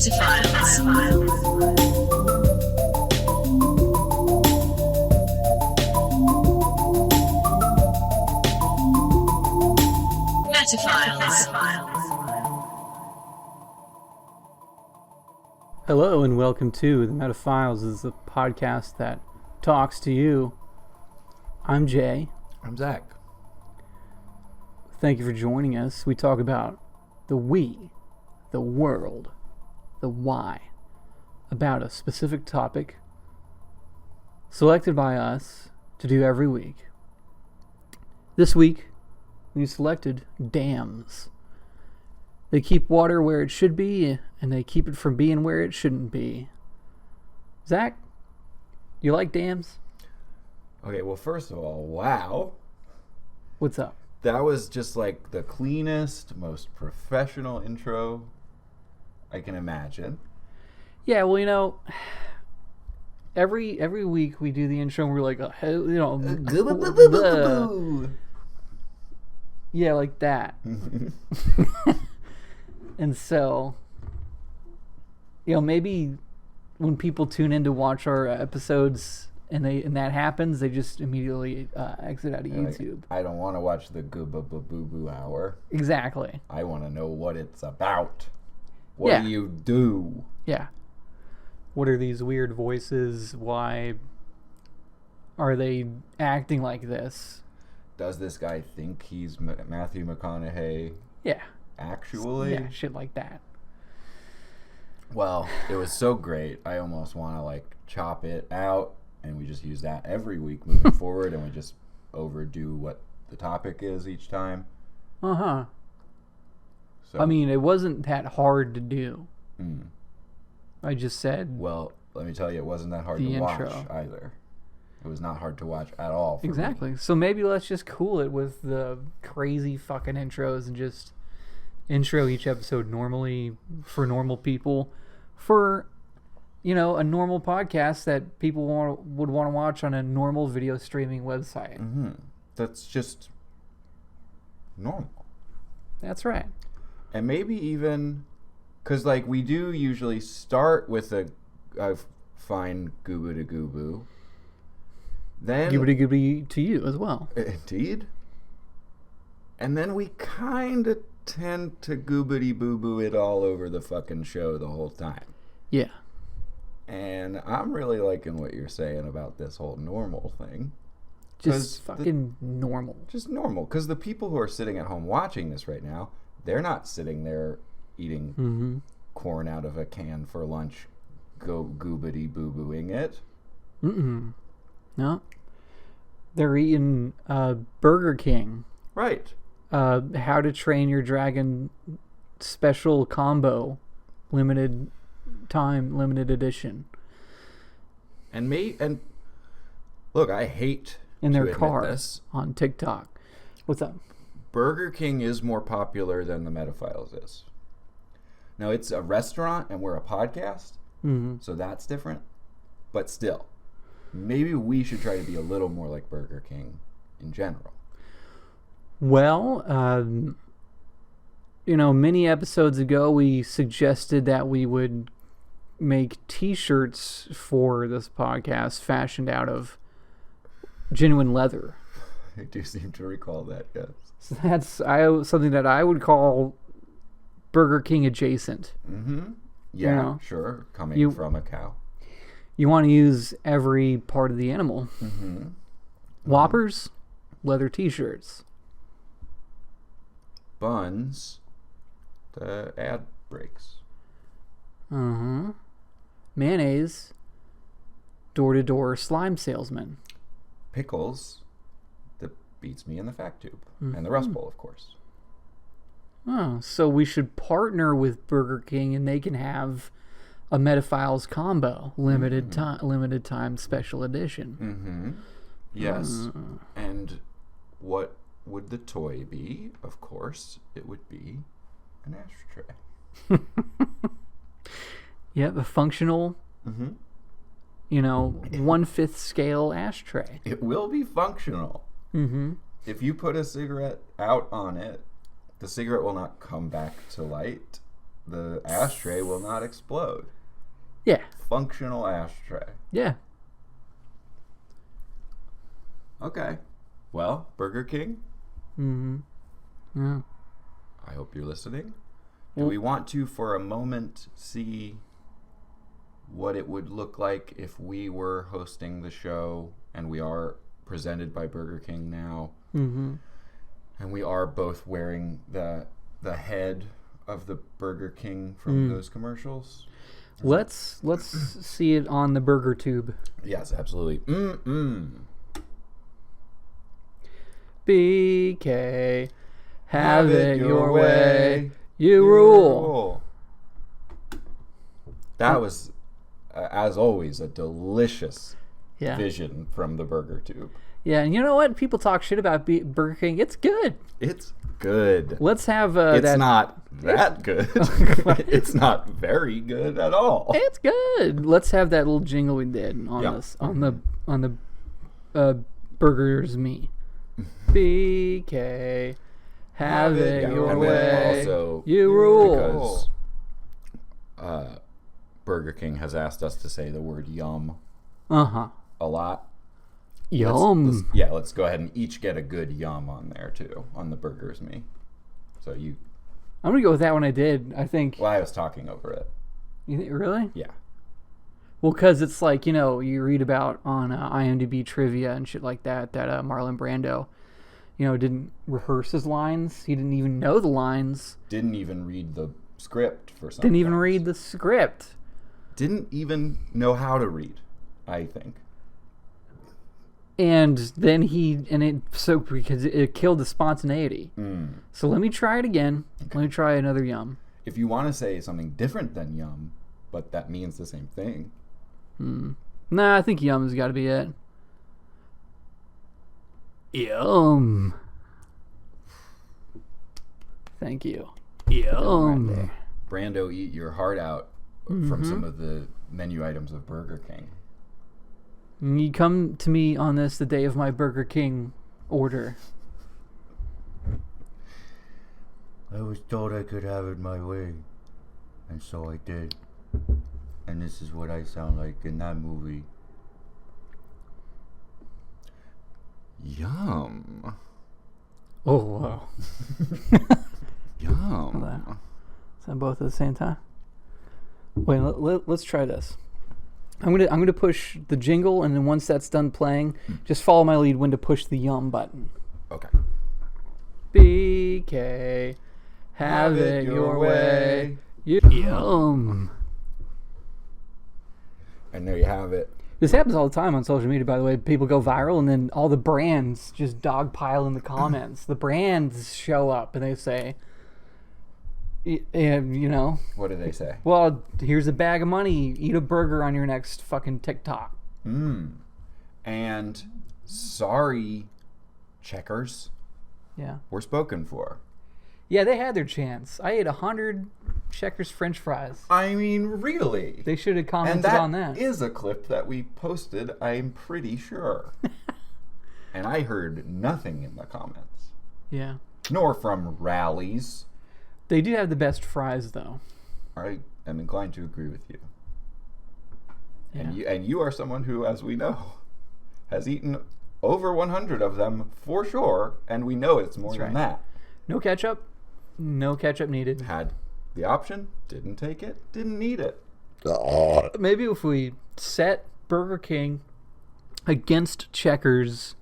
Hello and welcome to the Metaphiles. This is a podcast that talks to you. I'm Jay. I'm Zach. Thank you for joining us. We talk about the we, the world, the why, about a specific topic selected by us to do every week. This week, we selected dams. They keep water where it should be, and they keep it from being where it shouldn't be. Zach, you like dams? Okay, well, first of all, wow. What's up? That was just like the cleanest, most professional intro I can imagine. Yeah, well, you know, every week we do the intro and we're like, yeah, like that. And so, maybe when people tune in to watch our episodes and that happens, they just immediately exit out of YouTube. I don't want to watch the boo hour. Exactly. I want to know what it's about. What do you do? Yeah. What are these weird voices? Why are they acting like this? Does this guy think he's Matthew McConaughey? Yeah. Actually? Yeah, shit like that. Well, it was so great. I almost want to chop it out, and we just use that every week moving forward, and we just overdo what the topic is each time. Uh-huh. So, I mean, it wasn't that hard to do. I just said... Well, let me tell you, it wasn't that hard to watch either. It was not hard to watch at all for me. So maybe let's just cool it with the crazy fucking intros and just intro each episode normally for normal people, for a normal podcast that people would want to watch on a normal video streaming website. Mm-hmm. That's just normal. That's right. And maybe even because we do usually start with a fine gooba to gooboo. Then Goobity goobity to you as well. Indeed. And then we kind of tend to goobity boo boo it all over the fucking show the whole time. Yeah. And I'm really liking what you're saying about this whole normal thing. Just fucking normal. Just normal. Because the people who are sitting at home watching this right now, they're not sitting there eating corn out of a can for lunch, goobity boo booing it. No. They're eating Burger King. Right. How to Train Your Dragon special combo, limited edition. And look, I hate in their to car this. On TikTok. What's up? Burger King is more popular than the Metaphiles is. Now, it's a restaurant and we're a podcast, so that's different. But still, maybe we should try to be a little more like Burger King in general. Well, many episodes ago, we suggested that we would make T-shirts for this podcast fashioned out of genuine leather. I do seem to recall that, yes. So that's something that I would call Burger King adjacent. Mm-hmm. Yeah, sure. Coming from a cow. You want to use every part of the animal. Mm-hmm. Whoppers, leather T-shirts. Buns, the ad breaks. Mayonnaise, door-to-door slime salesman. Pickles, the beats me in the fact tube. And the Rust Bowl, of course. Oh, so we should partner with Burger King and they can have a Metaphiles combo, limited time special edition. Yes. And what would the toy be? Of course, it would be an ashtray. Yeah, the functional, 1/5 scale ashtray. It will be functional. If you put a cigarette out on it, the cigarette will not come back to light. the ashtray will not explode. Yeah. Functional ashtray. Yeah. Okay. Well, Burger King, Mm-hmm. Yeah. I hope you're listening. Do we want to, for a moment, see what it would look like if we were hosting the show and we are presented by Burger King now? Mm-hmm. And we are both wearing the head of the Burger King from those commercials. Let's see it on the burger tube. Yes, absolutely. BK, have it your way. You rule. That was, as always, a delicious Yeah. vision from the burger tube. Yeah, and you know what? People talk shit about Burger King. It's good. It's good. Let's have It's not that good. It's not very good at all. It's good. Let's have that little jingle we did on Yeah. this on the Burgers Me. BK, have it your and then way. also, You rule. because Burger King has asked us to say the word yum Uh-huh. a lot. Yum. Let's go ahead and each get a good yum on there too, on the Burgers Me. So I'm gonna go with that one I did. I think. I was talking over it. You think, really? Yeah. Well, because it's like, you read about on IMDb trivia and shit like that Marlon Brando, didn't rehearse his lines. He didn't even know the lines. Didn't even read the script for some. Didn't even parts. read the script. Didn't even know how to read, I think. And then because it killed the spontaneity. So let me try it again. Okay. Let me try another yum. If you want to say something different than yum, but that means the same thing. Nah, I think yum's got to be it. Yum. Thank you. Yum. Right, Brando, eat your heart out from some of the menu items of Burger King. You come to me on this the day of my Burger King order. I was told I could have it my way, and so I did. And this is what I sound like in that movie. Yum. Oh, wow. Yum. Is that both at the same time? Wait, let's try this. I'm gonna push the jingle, and then once that's done playing, just follow my lead when to push the yum button. Okay. BK, have it your way. Yum. And there you have it. This happens all the time on social media, by the way. People go viral, and then all the brands just dogpile in the comments. The brands show up, and they say, What do they say? well, here's a bag of money. Eat a burger on your next fucking TikTok. And sorry, Checkers. Yeah. We're spoken for. Yeah, they had their chance. I ate 100 Checkers French fries. I mean, really? They should have commented on that. And that is a clip that we posted, I'm pretty sure. And I heard nothing in the comments. Yeah. Nor from rallies. They do have the best fries, though. I am inclined to agree with you. Yeah. And you are someone who, as we know, has eaten over 100 of them for sure, and we know it's more than that. No ketchup. No ketchup needed. Had the option, didn't take it, didn't need it. Maybe if we set Burger King against Checkers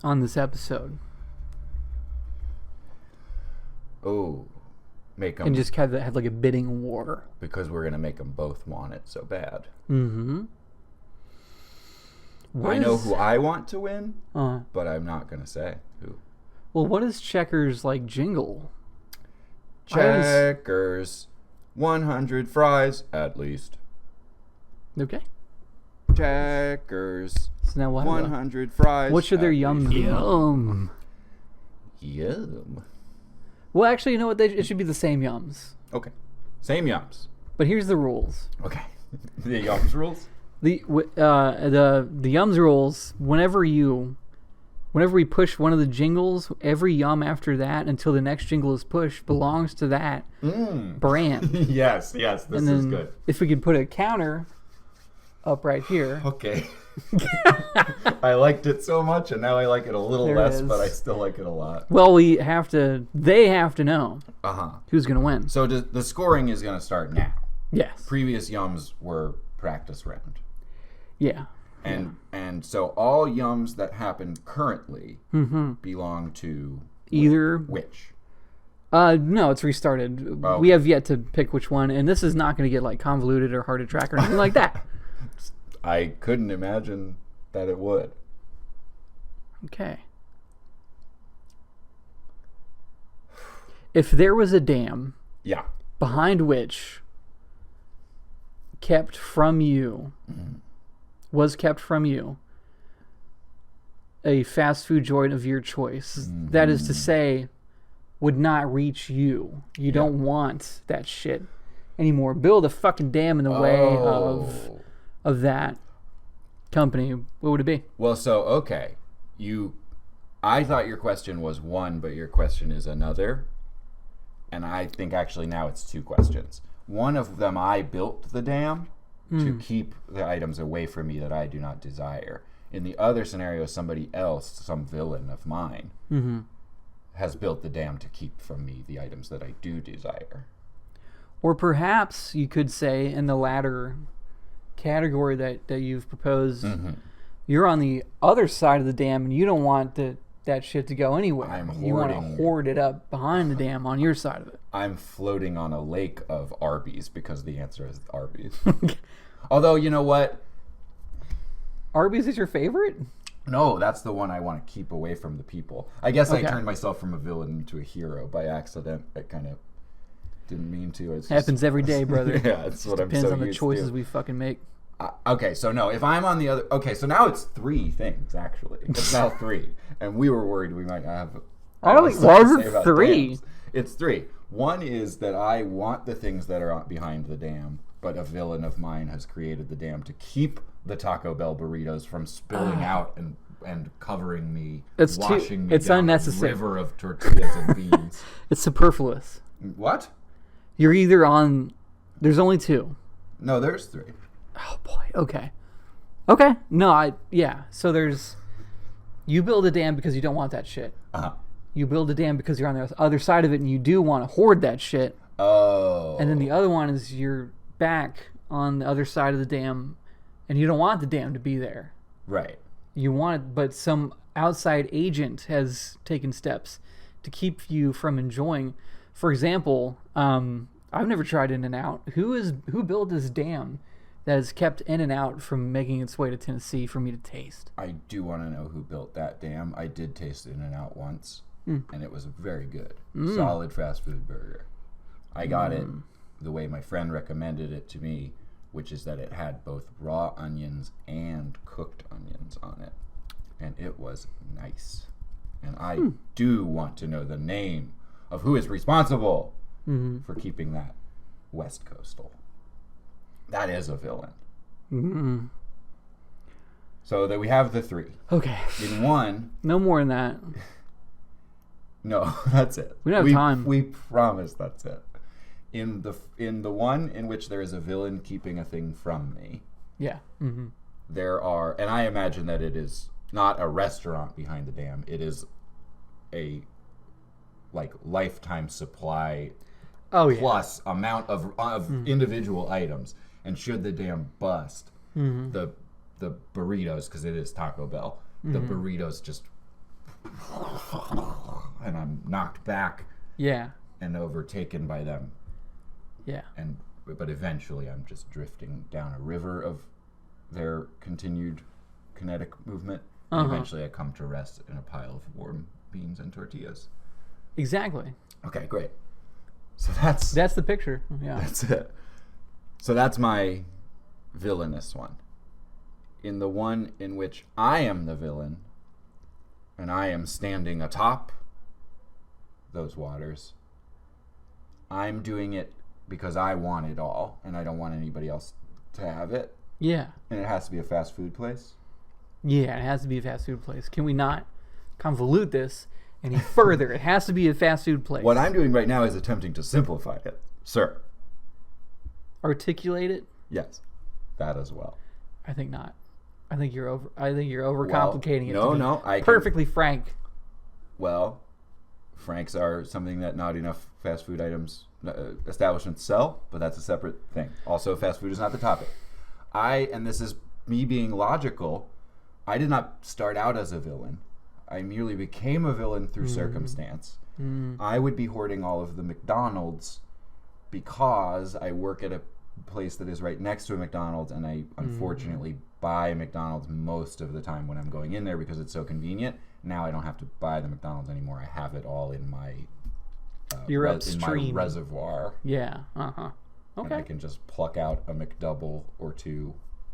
on this episode. Oh, make them... And just have like a bidding war. Because we're going to make them both want it so bad. Mm-hmm. I know who I want to win, but I'm not going to say who. Well, what is Checkers like jingle? Checkers, 100 fries at least. Okay. Checkers, So now what? 100 fries. What should their yum be? Yum. Well, actually, you know what? It should be the same yums. Okay. Same yums. But here's the rules. Okay. The yums rules? The yums rules. Whenever you whenever we push one of the jingles, every yum after that until the next jingle is pushed belongs to that brand. Yes, this is good. If we could put a counter up right here. Okay. I liked it so much, and now I like it a little less, but I still like it a lot. Well, they have to know who's going to win. So the scoring is going to start now. Yes. Previous yums were practice round. Yeah. And so all yums that happen currently belong to either which? No, it's restarted. Oh, okay. We have yet to pick which one, and this is not going to get like convoluted or hard to track or anything like that. I couldn't imagine that it would. Okay. If there was a dam, behind which was kept from you a fast food joint of your choice, that is to say, would not reach you. You don't want that shit anymore. Build a fucking dam in the way of that company. What would it be? Well, so okay, I thought your question was one, but your question is another, and I think actually now it's two questions. One of them, I built the dam to keep the items away from me that I do not desire. In the other scenario, somebody else, some villain of mine, has built the dam to keep from me the items that I do desire. Or perhaps you could say in the latter category that you've proposed, you're on the other side of the dam and you don't want that shit to go anywhere. You want to hoard it up behind the dam on your side of it. I'm floating on a lake of Arby's because the answer is Arby's. Although, you know what? Arby's is your favorite? No, that's the one I want to keep away from the people. I guess I turned myself from a villain into a hero by accident. I kind of didn't mean to. It happens every day, brother. Yeah, that's what I'm so used to. Depends on the choices we fucking make. Okay, so no, if I'm on the other... Okay, so now it's three things, actually. It's now three. And we were worried we might have... I don't think... Why is it three? Dams. It's three. One is that I want the things that are behind the dam, but a villain of mine has created the dam to keep the Taco Bell burritos from spilling out and covering me, washing me down unnecessary. A river of tortillas and beans. It's superfluous. What? You're either on... There's only two. No, there's three. Oh, boy. Okay. No, So there's... You build a dam because you don't want that shit. You build a dam because you're on the other side of it and you do want to hoard that shit. Oh. And then the other one is you're back on the other side of the dam and you don't want the dam to be there. Right. You want it, but some outside agent has taken steps to keep you from enjoying. For example, I've never tried In-N-Out. Who built this dam that has kept In-N-Out from making its way to Tennessee for me to taste? I do want to know who built that dam. I did taste In-N-Out once, and it was very good. Solid fast food burger. I got it the way my friend recommended it to me, which is that it had both raw onions and cooked onions on it. And it was nice. And I do want to know the name of who is responsible for keeping that West Coastal. That is a villain. So that we have the three. Okay. In one... No more than that. No, that's it. We don't have time. We promise that's it. In the one in which there is a villain keeping a thing from me. Yeah. There are... And I imagine that it is not a restaurant behind the dam. It is a lifetime supply plus amount of individual items. And should the dam bust, the burritos, because it is Taco Bell, the burritos just... And I'm knocked back and overtaken by them. Yeah. But eventually I'm just drifting down a river of their continued kinetic movement. And eventually I come to rest in a pile of warm beans and tortillas. Exactly. Okay, great. So that's the picture. Yeah. That's it. So that's my villainous one. In the one in which I am the villain and I am standing atop those waters, I'm doing it because I want it all and I don't want anybody else to have it. Yeah. And it has to be a fast food place. Yeah, it has to be a fast food place. Can we not convolute this any further. It has to be a fast food place. What I'm doing right now is attempting to simplify it, sir. Articulate it? Yes, that as well. I think not. I think you're overcomplicating it. No, perfectly frank. Well, franks are something that not enough fast food establishments sell, but that's a separate thing. Also, fast food is not the topic. And this is me being logical, I did not start out as a villain. I merely became a villain through circumstance. I would be hoarding all of the McDonald's because I work at a place that is right next to a McDonald's, and I unfortunately buy McDonald's most of the time when I'm going in there because it's so convenient. Now I don't have to buy the McDonald's anymore. I have it all in my You're upstream. in my reservoir. Yeah. Okay. And I can just pluck out a McDouble or two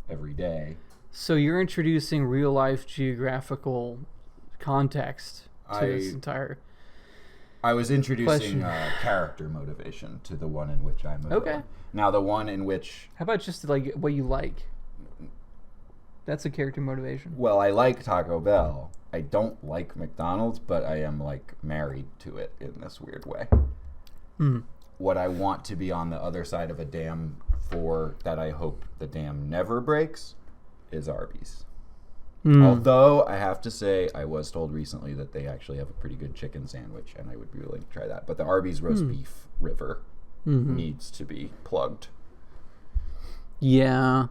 every day. So you're introducing real life geographical context to this entire. I was introducing character motivation to the one in which I'm a villain. Now the one in which... How about just like what you like? That's a character motivation. Well, I like Taco Bell. I don't like McDonald's, but I am like married to it in this weird way. What I want to be on the other side of a dam for that I hope the dam never breaks is Arby's. Although I have to say, I was told recently that they actually have a pretty good chicken sandwich, and I would be willing to try that. But the Arby's roast beef river needs to be plugged. Yeah.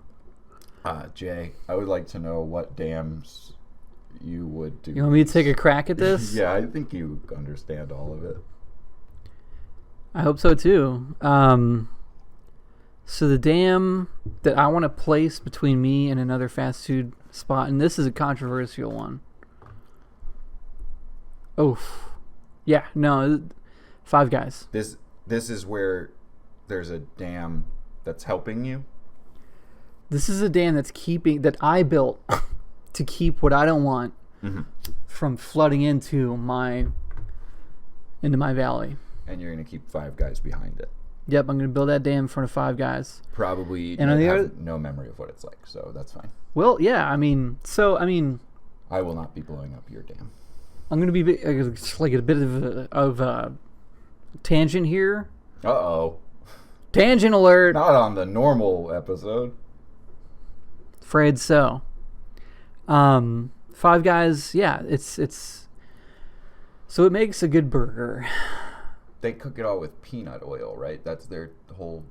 Jay, I would like to know what dams you would do. You want me to take a crack at this? Yeah, I think you understand all of it. I hope so too. So the dam that I want to place between me and another fast food spot, and this is a controversial one. Yeah, no, Five Guys. This is where there's a dam that's helping you? This is a dam that I built to keep what I don't want from flooding into my valley. And you're going to keep Five Guys behind it. Yep, I'm going to build that dam in front of Five Guys. Probably and have no memory of what it's like, so that's fine. Well, yeah, I mean... I will not be blowing up your dam. I'm going to be like a bit of a tangent here. Uh-oh. Tangent alert! Not on the normal episode. Afraid so. Five Guys, yeah, it's... So it makes a good burger. They cook it all with peanut oil, right? That's their whole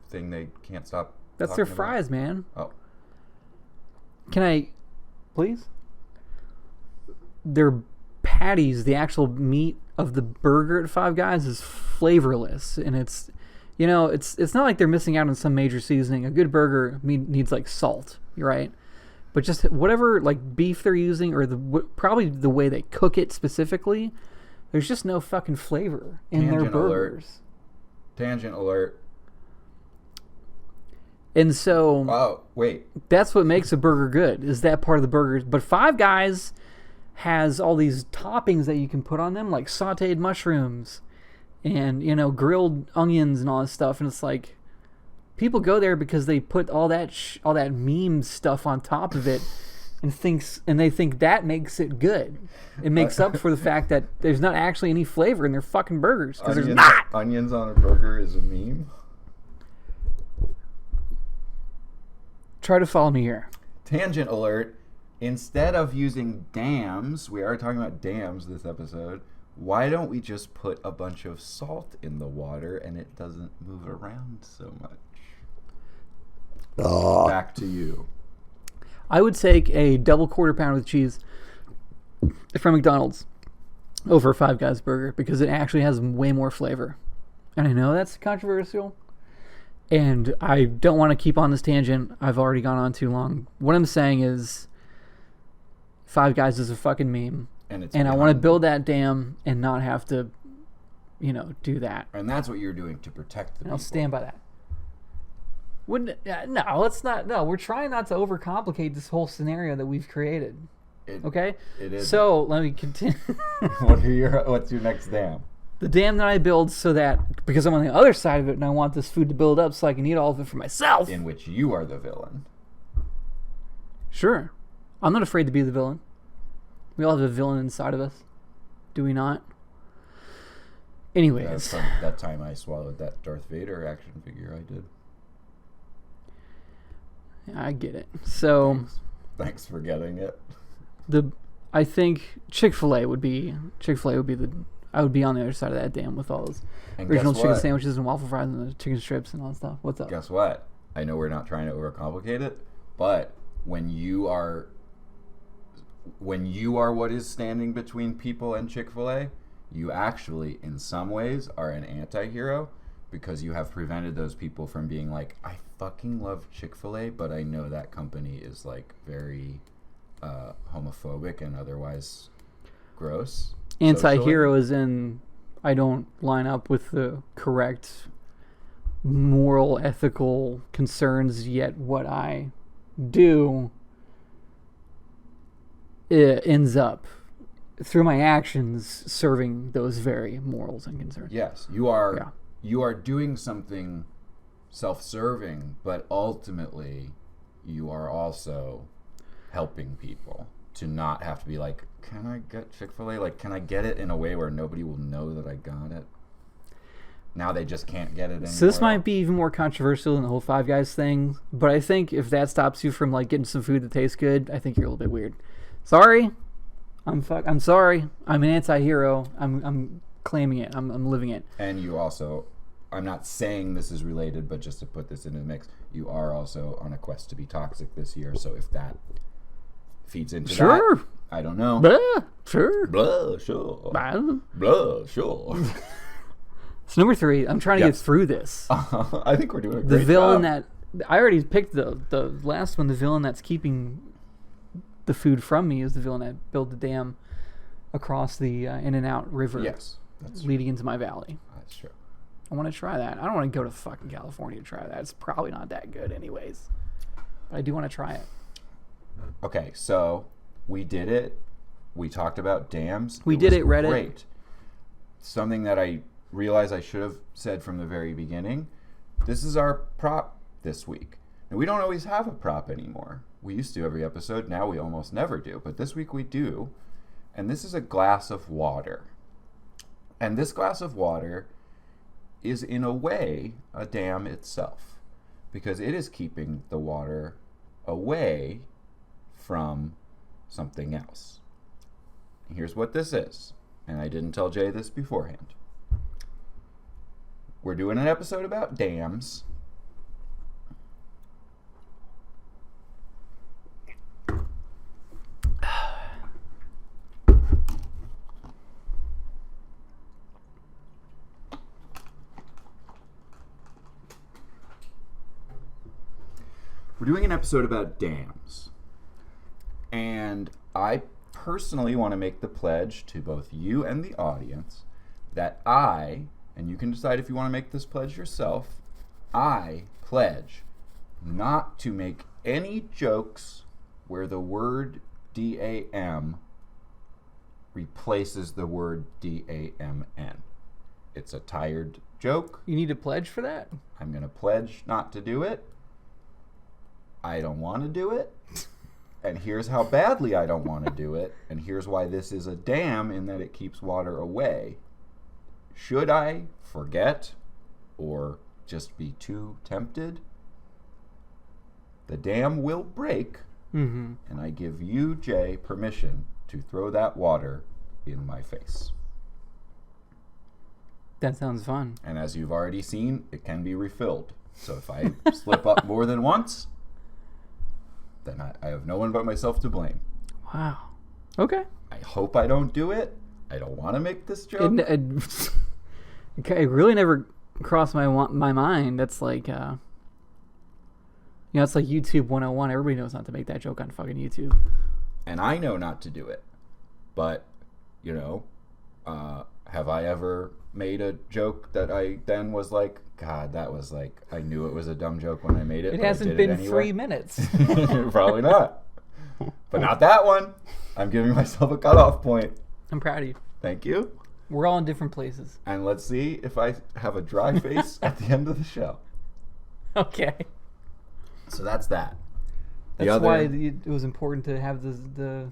thing they can't stop. That's their fries, man. Oh. Can I, please? Their patties, the actual meat of the burger at Five Guys is flavorless, and it's not like they're missing out on some major seasoning. A good burger needs like salt, right? But just whatever like beef they're using, or probably the way they cook it specifically. There's just no fucking flavor in their burgers. Tangent alert. And so... Oh, wait. That's what makes a burger good, is that part of the burger. But Five Guys has all these toppings that you can put on them, like sauteed mushrooms and, grilled onions and all this stuff. And it's like, people go there because they put all that meme stuff on top of it and they think that makes it good. It makes up for the fact that there's not actually any flavor in their fucking burgers. Because there's not! Onions on a burger is a meme? Try to follow me here. Tangent alert. Instead of using dams, we are talking about dams this episode, why don't we just put a bunch of salt in the water and it doesn't move around so much? Back to you. I would take a double quarter pounder with cheese from McDonald's over a Five Guys burger because it actually has way more flavor. And I know that's controversial. And I don't want to keep on this tangent. I've already gone on too long. What I'm saying is Five Guys is a fucking meme. And I want to build that dam and not have to, do that. And that's what you're doing to protect the people. I'll stand by that. No, let's not. No, we're trying not to overcomplicate this whole scenario that we've created. Okay? It is. So, let me continue. What's your next dam? The dam that I build because I'm on the other side of it and I want this food to build up so I can eat all of it for myself. In which you are the villain. Sure. I'm not afraid to be the villain. We all have a villain inside of us. Do we not? Anyways. That's from that time I swallowed that Darth Vader action figure I did. Yeah, I get it. So... Thanks for getting it. I think Chick-fil-A would be the... I would be on the other side of that dam with all those original chicken sandwiches and waffle fries and the chicken strips and all that stuff. What's up? Guess what? I know we're not trying to overcomplicate it, but when you are what is standing between people and Chick-fil-A, you actually, in some ways, are an anti-hero because you have prevented those people from being like, I fucking love Chick-fil-A, but I know that company is like very homophobic and otherwise gross. Anti-hero is in I don't line up with the correct moral, ethical concerns, yet what I do it ends up through my actions serving those very morals and concerns. Yes, you are doing something self-serving, but ultimately you are also helping people to not have to be like, can I get Chick-fil-A? Like, can I get it in a way where nobody will know that I got it? Now they just can't get it anymore. So this might be even more controversial than the whole Five Guys thing, but I think if that stops you from like getting some food that tastes good, I think you're a little bit weird. Sorry. I'm sorry. I'm an anti-hero. I'm claiming it. I'm living it. And you also, I'm not saying this is related, but just to put this into the mix, you are also on a quest to be toxic this year. So if that feeds into that, I don't know. Blah, sure. Blah, sure. Blah, sure. So number 3, I'm trying to get through this. I think we're doing a great job. The villain that I already picked the last one. The villain that's keeping the food from me is the villain that built the dam across the In-N-Out River. Yes, that's leading into my valley. That's true. I want to try that. I don't want to go to fucking California to try that. It's probably not that good anyways. But I do want to try it. Okay, so we did it. We talked about dams. We did it, Reddit. Great. Something that I realized I should have said from the very beginning. This is our prop this week. And we don't always have a prop anymore. We used to every episode. Now we almost never do. But this week we do. And this is a glass of water. And this glass of water is in a way a dam itself. Because it is keeping the water away from something else. Here's what this is. And I didn't tell Jay this beforehand. We're doing an episode about dams. We're doing an episode about dams. And I personally want to make the pledge to both you and the audience that and you can decide if you want to make this pledge yourself, I pledge not to make any jokes where the word DAM replaces the word DAMN. It's a tired joke. You need a pledge for that? I'm going to pledge not to do it. I don't want to do it. And here's how badly I don't want to do it. And here's why this is a dam in that it keeps water away. Should I forget or just be too tempted, the dam will break. Mm-hmm. And I give you, Jay, permission to throw that water in my face. That sounds fun. And as you've already seen, it can be refilled. So if I slip up more than once, then I have no one but myself to blame. Wow. Okay. I hope I don't do it. I don't want to make this joke. It really never crossed my mind. That's like, it's like YouTube 101. Everybody knows not to make that joke on fucking YouTube. And I know not to do it. But, have I ever made a joke that I then was like, God, that was like, I knew it was a dumb joke when I made it. It hasn't been 3 minutes. Probably not. But not that one. I'm giving myself a cutoff point. I'm proud of you. Thank you. We're all in different places. And let's see if I have a dry face at the end of the show. Okay. So that's that. That's why it was important to have the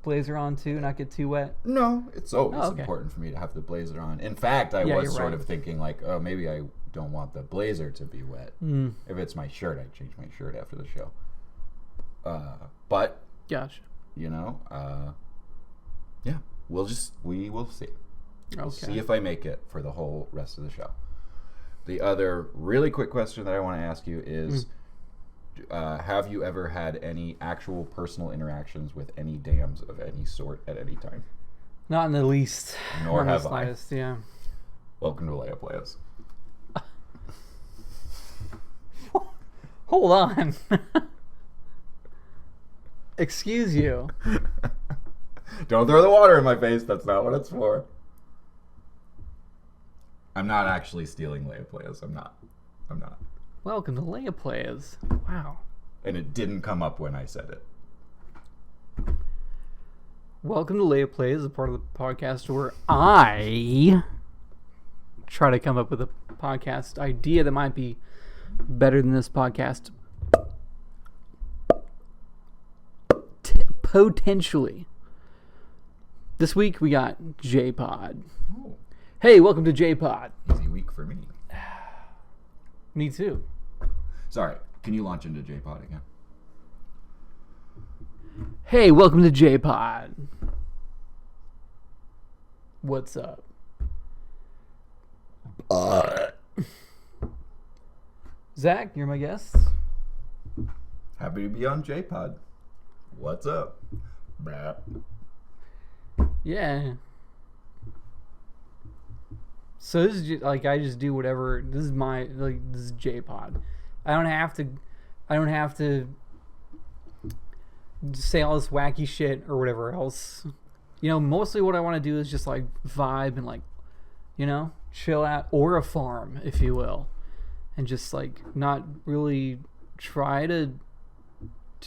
blazer on too, not get too wet? No, it's always okay. important for me to have the blazer on. In fact, I was sort of thinking like, oh, maybe I don't want the blazer to be wet. If it's my shirt, I change my shirt after the show. But gotcha. You know, yeah, we will see. We'll see if I make it for the whole rest of the show. The other really quick question that I want to ask you is, have you ever had any actual personal interactions with any dams of any sort at any time? Not in the least. Nor have the slightest, I. Yeah. Welcome to Phellas. Hold on. Excuse you. Don't throw the water in my face. That's not what it's for. I'm not actually stealing Phellas. I'm not. Welcome to Phellas. Wow. And it didn't come up when I said it. Welcome to Phellas, a part of the podcast where I try to come up with a podcast idea that might be better than this podcast. Potentially. This week we got J-Pod. Oh. Hey, welcome to J-Pod. Easy week for me. Me too. Sorry, can you launch into J-Pod again? Hey, welcome to J-Pod. What's up? Zach, you're my guest. Happy to be on J-Pod. What's up? Blah. Yeah. So this is just, like, I just do whatever. This is J-Pod. I don't have to say all this wacky shit or whatever else. You know, mostly what I want to do is just like vibe and like, you know, chill out, or a farm, if you will, and just like not really try to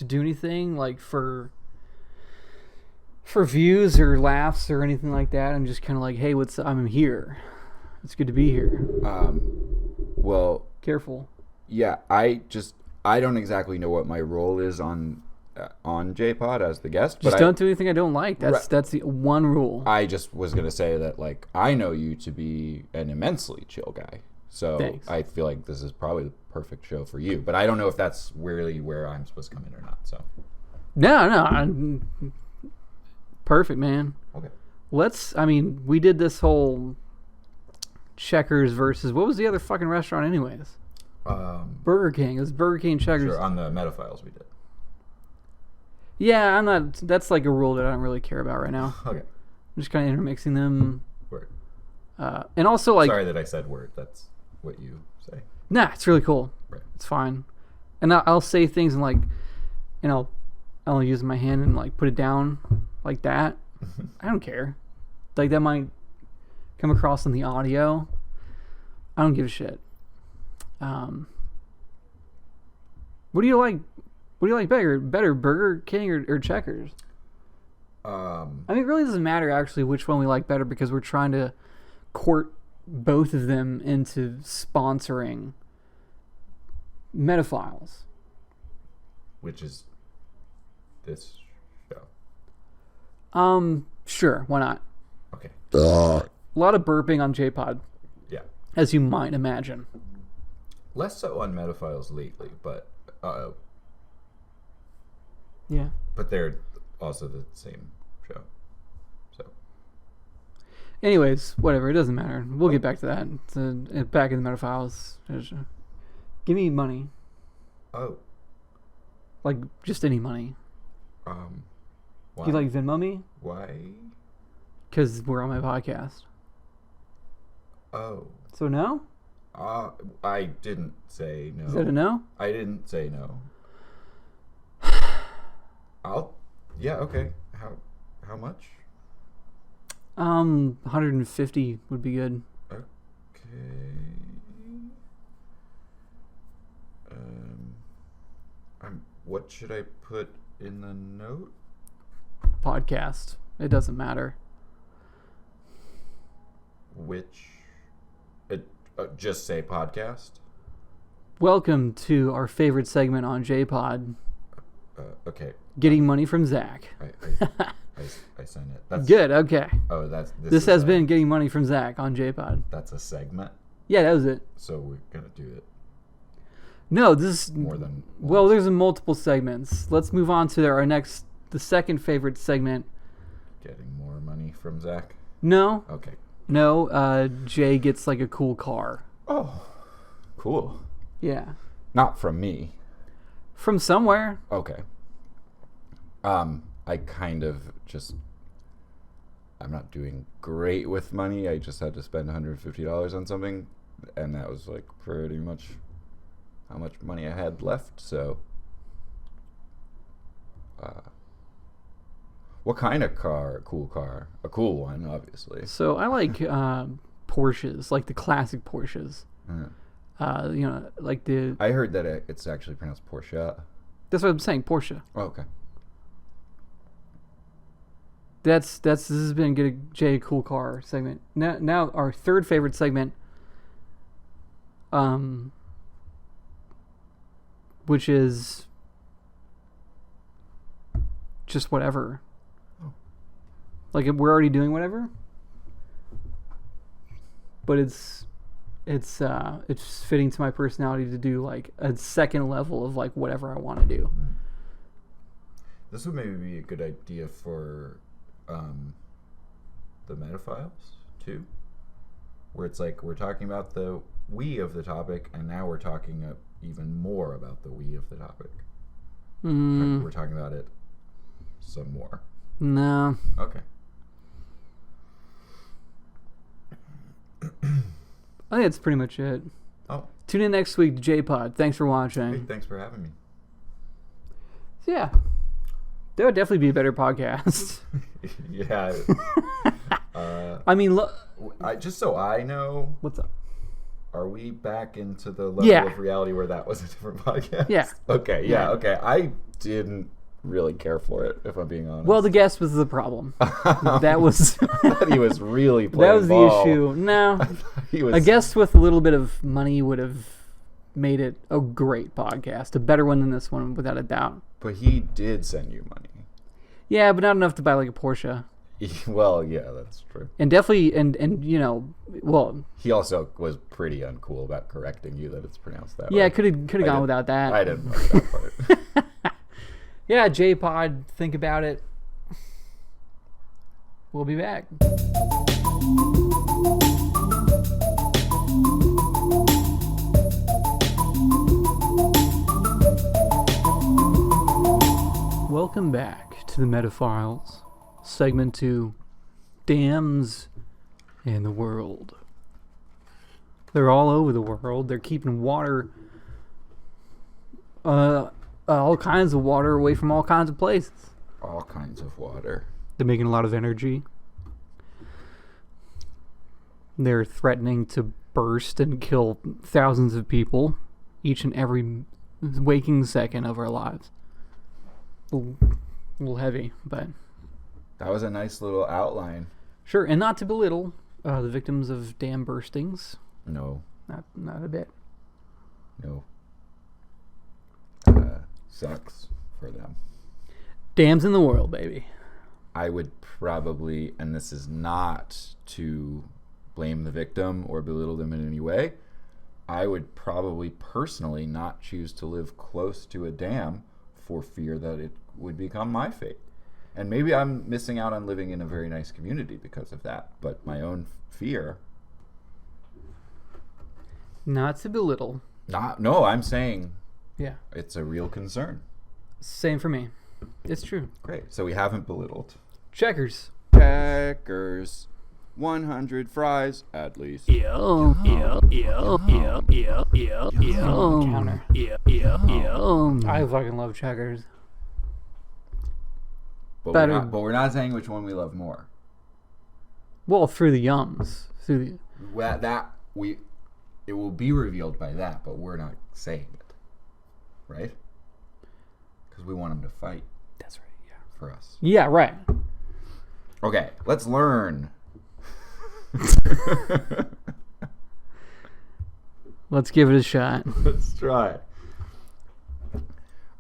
do anything like for views or laughs or anything like that. I'm just kind of like, hey, I'm here. It's good to be here. Well, careful. Yeah, I don't exactly know what my role is on J-Pod as the guest. Just don't do anything I don't like. That's the one rule. I just was gonna say that, like, I know you to be an immensely chill guy, so thanks. I feel like this is probably the perfect show for you. But I don't know if that's really where I'm supposed to come in or not. So no, perfect, man. Okay. We did this whole Checkers versus, what was the other fucking restaurant anyways? Burger King. It was Burger King Checkers. Sure, on the Metaphiles we did. Yeah, that's like a rule that I don't really care about right now. Okay. I'm just kind of intermixing them. Word. And also, like... Sorry that I said word. That's what you say. Nah, it's really cool. Right. It's fine. And I'll say things and, like, you know, I'll use my hand and, like, put it down like that. I don't care. Like, that might come across in the audio. I don't give a shit. What do you like? What do you like better, Burger King or Checkers? It really doesn't matter actually which one we like better, because we're trying to court both of them into sponsoring Metaphiles, which is this show. Sure, why not? Okay. A lot of burping on J-Pod. Yeah. As you might imagine. Less so on Metaphiles lately, but yeah. But they're also the same show. So. Anyways, whatever. It doesn't matter. We'll get back to that. Back in the Metaphiles. Give me money. Oh. Like, just any money. Why? You like Venmo me? Why? Because we're on my podcast. Oh. So no? I didn't say no. Is that a no? I didn't say no. Yeah, okay. How much? 150 would be good. Okay. What should I put in the note? Podcast. It doesn't matter. Just say podcast. Welcome to our favorite segment on J-Pod. Okay. Getting money from Zach. I sent it. That's Good. Okay. Oh, This has been getting money from Zach on JPod. That's a segment. Yeah, that was it. So we're gonna do it. No, this is more than. Well, there's multiple segments. Let's move on to the second favorite segment. Getting more money from Zach. No. Okay. No. Jay gets like a cool car. Oh, cool. Yeah. Not from me. From somewhere. Okay. I kind of just. I'm not doing great with money. I just had to spend $150 on something, and that was like pretty much how much money I had left. So, what kind of car? A cool car. A cool one, obviously. So I like Porsches, like the classic Porsches. Like the. I heard that it's actually pronounced Porsche. That's what I'm saying, Porsche. Oh, okay. This has been a Jay cool car segment. Now our third favorite segment, which is just whatever. Oh. Like we're already doing whatever, but it's fitting to my personality to do like a second level of like whatever I want to do. This would maybe be a good idea for the metaphiles too, where it's like we're talking about the we of the topic, and now we're talking even more about the we of the topic. We're talking about it some more. No. Okay. I think that's pretty much it. Oh. Tune in next week to JPod. Thanks for watching. Hey, thanks for having me. So yeah. That would definitely be a better podcast. Yeah. I mean, just so I know. What's up? Are we back into the level of reality where that was a different podcast? Yeah. Okay, yeah, okay. I didn't really care for it, if I'm being honest. Well, the guest was the problem. That was... I thought he was really playing That was ball. the issue. No. He was... A guest with a little bit of money would have made it a great podcast. A better one than this one, without a doubt. But he did send you money. Yeah, but not enough to buy like a Porsche. Well, yeah, that's true. And definitely, and you know, well... He also was pretty uncool about correcting you that it's pronounced that way. Yeah, could have gone without that. I didn't like that part. Yeah, JPod, think about it. We'll be back. Welcome back to the Metaphiles, segment 2, Dams in the World. They're all over the world. They're keeping water, all kinds of water away from all kinds of places. All kinds of water. They're making a lot of energy. They're threatening to burst and kill thousands of people each and every waking second of our lives. A little heavy, but... That was a nice little outline. Sure, and not to belittle the victims of dam burstings. No. Not a bit. No. Sucks for them. Dams in the world, baby. I would probably, and this is not to blame the victim or belittle them in any way, I would probably personally not choose to live close to a dam for fear that it would become my fate. And maybe I'm missing out on living in a very nice community because of that, but my own fear... Not to belittle. No, I'm saying... Yeah. It's a real concern. Same for me. It's true. Great. So we haven't belittled. Checkers. 100 fries at least. Counter. I fucking love checkers. But we're not saying which one we love more. Well, through the yums. It will be revealed by that, but we're not saying it. Right? Because we want them to fight. That's right, yeah. For us. Yeah, right. Okay, let's learn. Let's give it a shot. Let's try.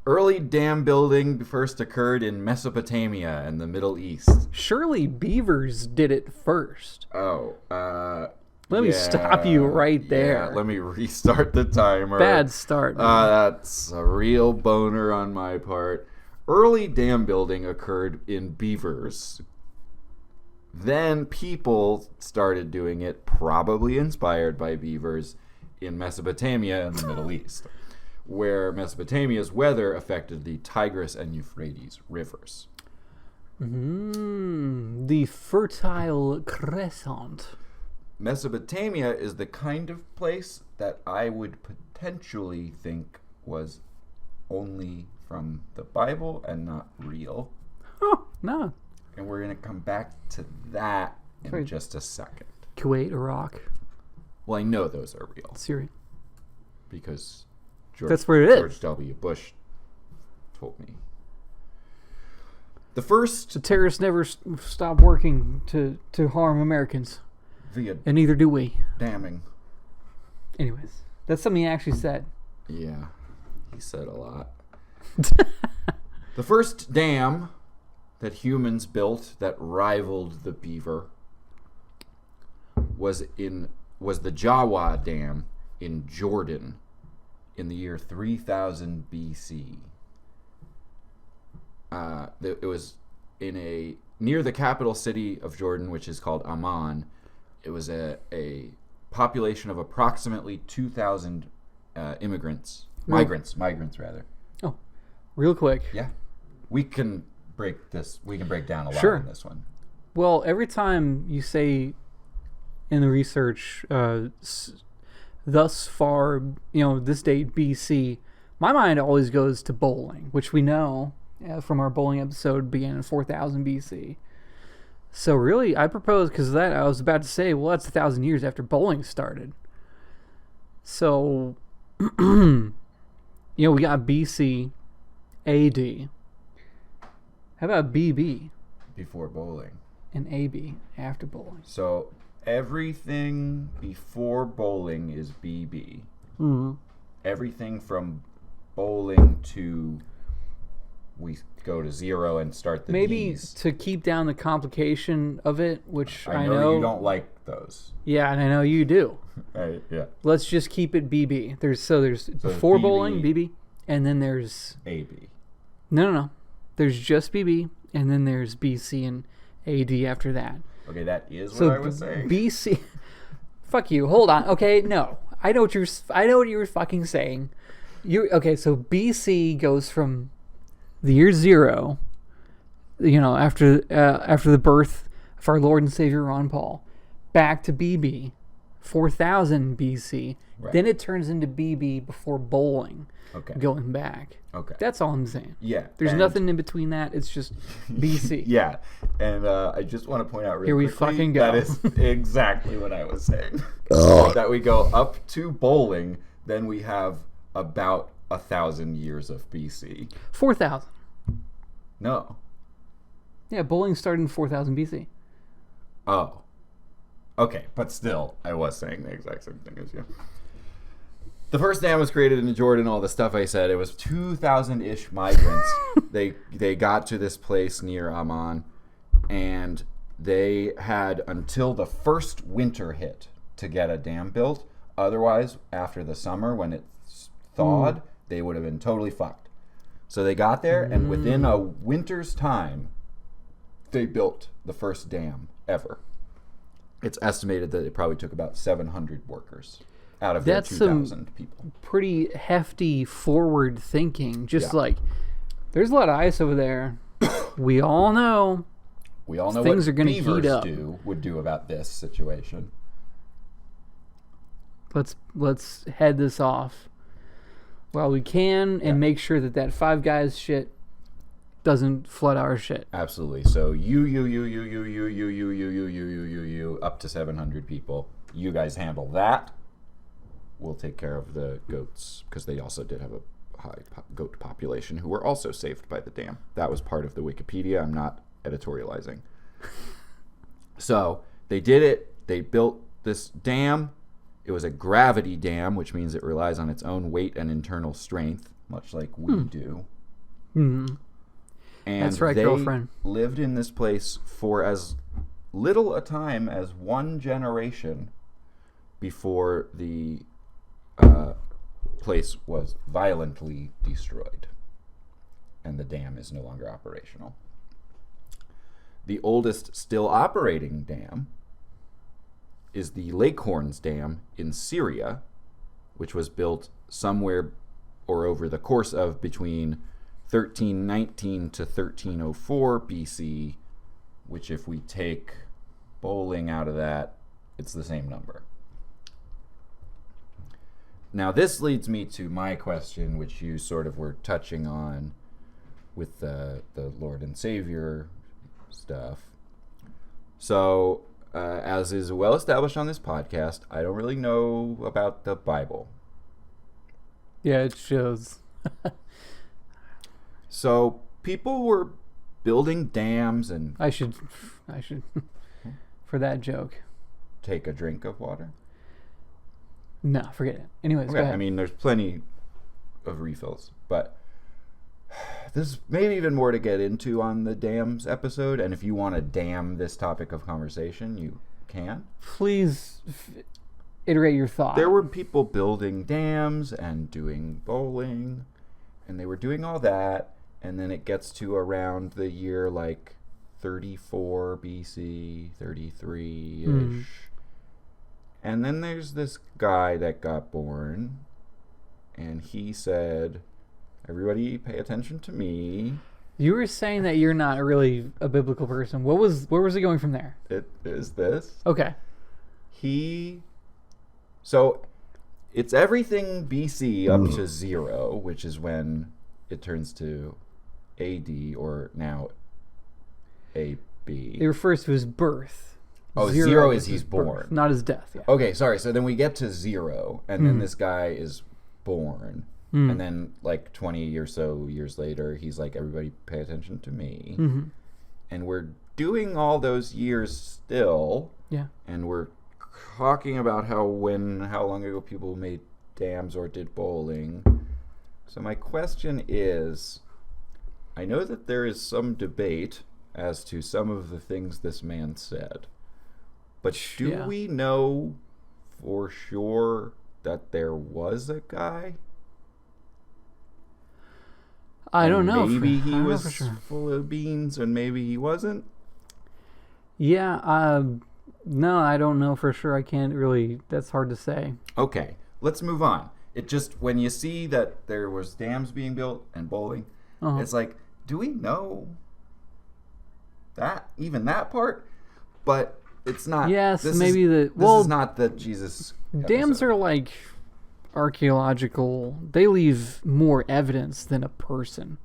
Early dam building first occurred in Mesopotamia and the Middle East. Surely beavers did it first. Oh, Let me stop you right there. Yeah, let me restart the timer. Bad start. That's a real boner on my part. Early dam building occurred in beavers. Then people started doing it, probably inspired by beavers, in Mesopotamia and the Middle East, where Mesopotamia's weather affected the Tigris and Euphrates rivers. The Fertile Crescent. Mesopotamia is the kind of place that I would potentially think was only from the Bible and not real. Oh, no. And we're going to come back to that in just a second. Kuwait, Iraq. Well, I know those are real. Syria. Because that's where it is. George W. Bush told me. The terrorists never stop working to harm Americans. Via and neither do we. Damming. Anyways, that's something he actually said. Yeah, he said a lot. The first dam that humans built that rivaled the beaver was the Jawa Dam in Jordan in the year 3000 BC. It was near the capital city of Jordan, which is called Amman. It was a population of approximately 2,000 migrants rather. Oh, real quick. Yeah, we can break down a lot Sure. on this one. Well, every time you say in the research, thus far, this date BC, my mind always goes to bowling, which we know from our bowling episode began in 4000 BC. So really, I propose, because that I was about to say, well, that's 1,000 years after bowling started. So, we got BC, AD. How about BB? Before bowling. And AB, after bowling. So everything before bowling is BB. Mm-hmm. Everything from bowling to we go to 0 and start the Maybe Ds. to keep down the complication of it, which I know you don't like those. Yeah, and I know you do. Yeah. Let's just keep it BB. There's before BB, bowling, BB, and then there's AB. No. There's just BB, and then there's BC and AD after that. Okay, that is what I was saying. BC. Fuck you. Hold on. Okay, no. I know what you were fucking saying. Okay, so BC goes from the year 0, after the birth of our Lord and Savior Ron Paul, back to BB, 4000 BC. Right. Then it turns into BB before bowling. Okay. Going back. Okay. That's all I'm saying. Yeah. There's nothing in between that. It's just BC. Yeah. And I just want to point out Here we quickly, fucking go. that is exactly what I was saying. That we go up to bowling, then we have about 1,000 years of BC. 4000. No. Yeah, bowling started in 4000 BC. Oh. Okay, but still, I was saying the exact same thing as you. The first dam was created in Jordan, all the stuff I said. It was 2,000-ish migrants. They got to this place near Amman, and they had until the first winter hit to get a dam built. Otherwise, after the summer, when it thawed, they would have been totally fucked. So they got there, and within a winter's time, they built the first dam ever. It's estimated that it probably took about 700 workers out of their 2,000 people. Pretty hefty forward thinking. Just like, there's a lot of ice over there. We all know. Things are going to heat up. Would do about this situation. Let's head this off while we can and make sure that Five Guys shit doesn't flood our shit. Absolutely. So you, up to 700 people. You guys handle that. We'll take care of the goats, because they also did have a high goat population who were also saved by the dam. That was part of the Wikipedia. I'm not editorializing. So they did it. They built this dam. It was a gravity dam, which means it relies on its own weight and internal strength. much like we do. Mm-hmm. And that's right, they girlfriend. lived in this place for as little a time as one generation before the place was violently destroyed and the dam is no longer operational. The oldest still operating dam is the Lakehourns Dam in Syria, which was built somewhere or over the course of between 1319 to 1304 BC, which if we take bowling out of that, it's the same number. Now this leads me to my question, which you sort of were touching on with the Lord and Savior stuff. So, as is well established on this podcast, I don't really know about the Bible. Yeah, it shows. So people were building dams and I should, for that joke. take a drink of water. No, forget it. Anyways, go Okay, ahead. I mean, there's plenty of refills, but there's maybe even more to get into on the dams episode. And if you want to dam this topic of conversation, you can. Please iterate your thought. There were people building dams and doing bowling, and they were doing all that. And then it gets to around the year like 34 BC, 33-ish. And then there's this guy that got born, and he said, everybody pay attention to me. You were saying that you're not really a biblical person. Where was it going from there? It is this. Okay. So it's everything BC up to 0, which is when it turns to AD, or now AB. It refers to his birth. Oh, 0 is he's born. Birth, not his death. Yeah. Okay, sorry. So then we get to 0, and then this guy is born. And then, like, 20 or so years later, he's like, everybody pay attention to me. And we're doing all those years still. Yeah. And we're talking about how long ago people made dams or did bowling. So my question is, I know that there is some debate as to some of the things this man said. But do we know for sure that there was a guy? I don't know. Maybe he was full of beans and maybe he wasn't? Yeah, no, I don't know for sure. I can't really, that's hard to say. Okay, let's move on. It just, when you see that there was dams being built and bowling, it's like, do we know that, even that part? But it's not. Yes, this maybe is not the Jesus dams episode. are like archaeological. They leave more evidence than a person,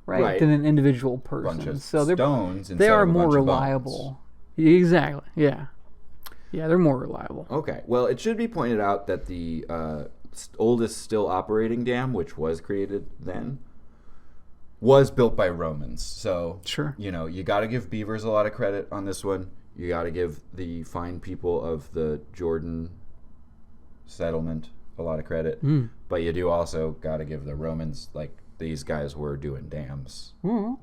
right? Than an individual person. Bunch of so stones they are of a more bunch of reliable. Exactly. Yeah. Yeah, they're more reliable. Okay. Well, it should be pointed out that the oldest still operating dam, which was created then, was built by Romans. So, sure. You got to give Beavers a lot of credit on this one. You got to give the fine people of the Jordan settlement a lot of credit. But you do also got to give the Romans, like, these guys were doing dams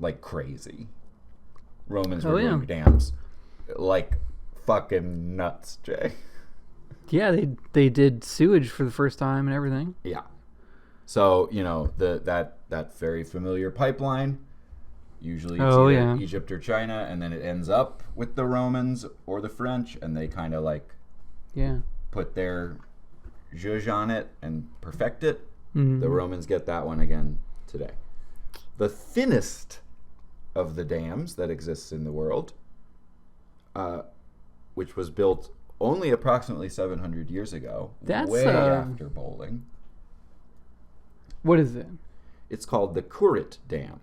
like crazy. Romans were doing dams like fucking nuts, Jay. Yeah, they did sewage for the first time and everything. Yeah. So, that very familiar pipeline, usually it's either Egypt or China, and then it ends up with the Romans or the French, and they kind of like put their zhuzh on it and perfect it. The Romans get that one again today. The thinnest of the dams that exists in the world, which was built only approximately 700 years ago, way after bowling. What is it? It's called the Kurit Dam,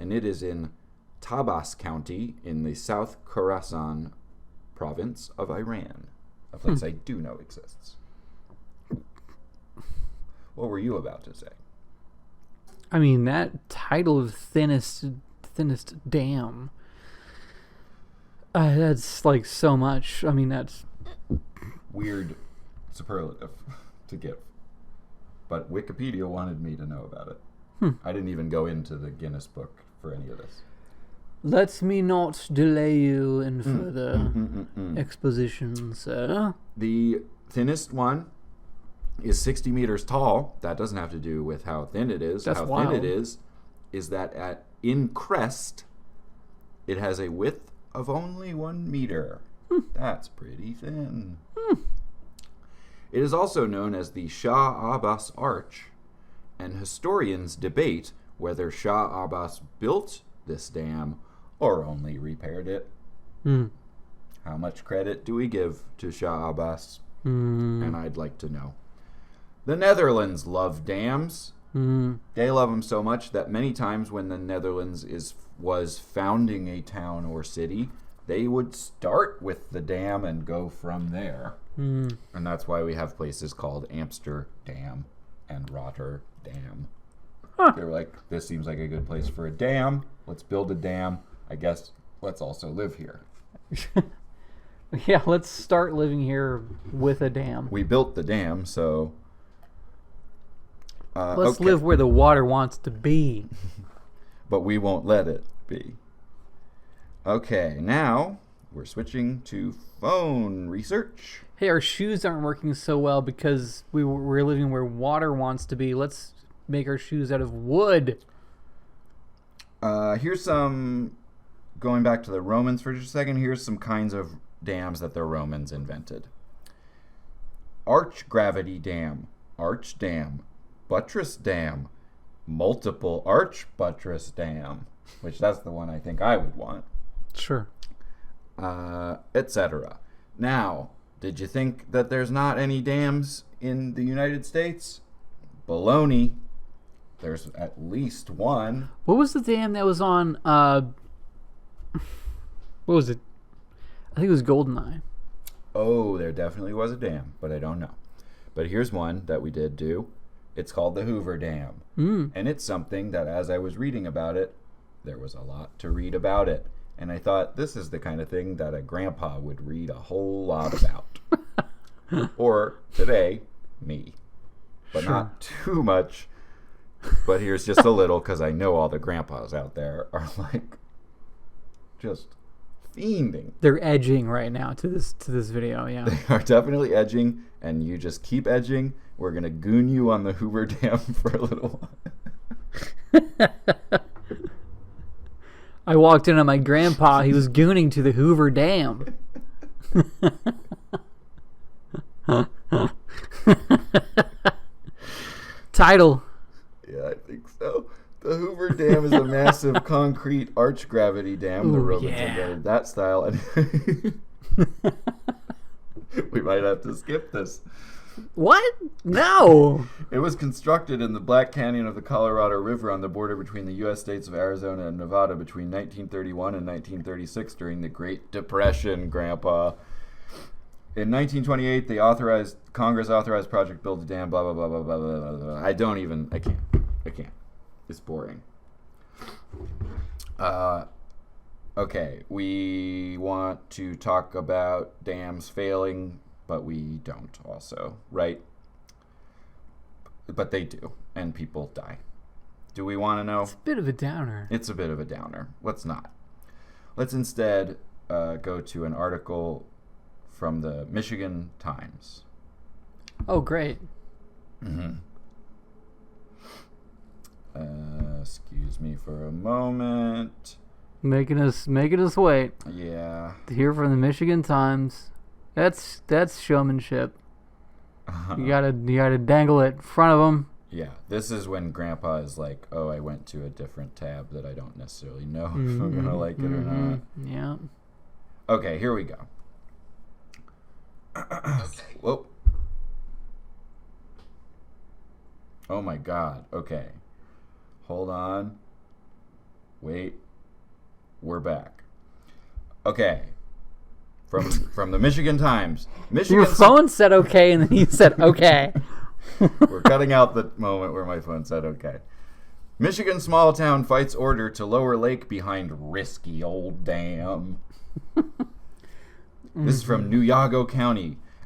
and it is in Tabas County in the South Khorasan province of Iran, a place I do know exists. What were you about to say? I mean, that title of thinnest dam, that's like so much. I mean, that's weird superlative to give. but Wikipedia wanted me to know about it. I didn't even go into the Guinness book for any of this. Let me not delay you in further exposition, sir. The thinnest one is 60 meters tall. That doesn't have to do with how thin it is. That's how wild. thin it is that in crest, it has a width of only 1 meter. That's pretty thin. It is also known as the Shah Abbas Arch, and historians debate whether Shah Abbas built this dam or only repaired it. How much credit do we give to Shah Abbas? And I'd like to know. The Netherlands love dams. They love them so much that many times when the Netherlands was founding a town or city, they would start with the dam and go from there. And that's why we have places called Amsterdam and Rotterdam. They were like, this seems like a good place for a dam. Let's build a dam. I guess let's also live here. Yeah, let's start living here with a dam. We built the dam, so... let's live where the water wants to be. But we won't let it be. Okay, now we're switching to phone research. Hey, our shoes aren't working so well because we're living where water wants to be. Let's make our shoes out of wood. Here's some... Going back to the Romans for just a second, here's some kinds of dams that the Romans invented. Arch gravity dam, arch dam, buttress dam, multiple arch buttress dam, which that's the one I think I would want. Sure. Etc. Now, did you think that there's not any dams in the United States? Baloney. There's at least one. What was the dam that was on, what was it? I think it was Goldeneye. Oh, there definitely was a dam, but I don't know. But here's one that we did do. It's called the Hoover Dam. And it's something that as I was reading about it, there was a lot to read about it. And I thought, this is the kind of thing that a grandpa would read a whole lot about. Or, today, me. But not too much. But here's just a little, because I know all the grandpas out there are like, just fiending. They're edging right now to this video, yeah. They are definitely edging, and you just keep edging. We're going to goon you on the Hoover Dam for a little while. I walked in on my grandpa. He was gooning to the Hoover Dam. Title. Yeah, I think so. The Hoover Dam is a massive concrete arch gravity dam. The Romans invented that style. And we might have to skip this. What? No. It was constructed in the Black Canyon of the Colorado River on the border between the U.S. states of Arizona and Nevada between 1931 and 1936 during the Great Depression, Grandpa. In 1928, Congress authorized project build a dam, blah, blah, blah, blah, blah, blah, blah. I can't. It's boring. Okay, we want to talk about dams failing, but we don't also, right? But they do, and people die. Do we want to know? It's a bit of a downer. It's a bit of a downer. Let's not. Let's instead go to an article from the Michigan Times. Oh, great. Excuse me for a moment. Making us wait. Yeah. To hear from the Michigan Times. That's showmanship. You gotta dangle it in front of them. Yeah, this is when Grandpa is like, "Oh, I went to a different tab that I don't necessarily know if I'm gonna like it or not." Yeah. Okay, here we go. Whoa. Oh my God. Okay. Hold on. Wait. We're back. Okay. From the Michigan Times. Your phone said okay, and then you said okay. We're cutting out the moment where my phone said okay. Michigan small town fights order to lower lake behind risky old dam. This is from Nuyago County.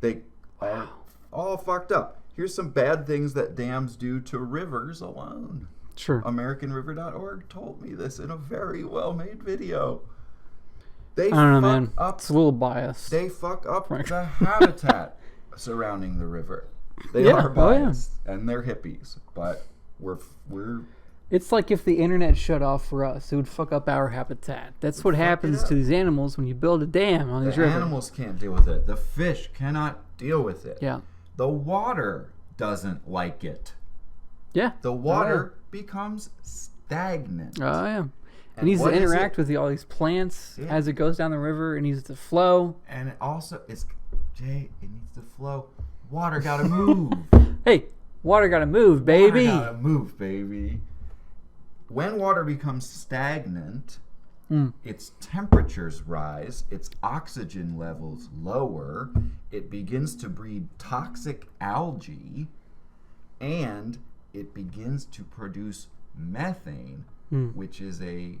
They are all fucked up. Here's some bad things that dams do to rivers alone. Sure. AmericanRiver.org told me this in a very well-made video. They I don't know, fuck man. up. It's a little biased. They fuck up the habitat surrounding the river. They Yeah, are oh, biased, and they're hippies, but we're. It's like if the internet shut off for us, it would fuck up our habitat. That's what happens to these animals when you build a dam on these The rivers. animals can't deal with it. The fish cannot deal with it. Yeah. The water doesn't like it. Yeah. The water becomes stagnant. Oh, yeah. It needs to interact with all these plants as it goes down the river. It needs to flow. And it also is, Jay, it needs to flow. Water gotta move. Hey, water gotta move, baby. Water gotta move, baby. When water becomes stagnant, its temperatures rise, its oxygen levels lower, it begins to breed toxic algae, and it begins to produce methane, which is a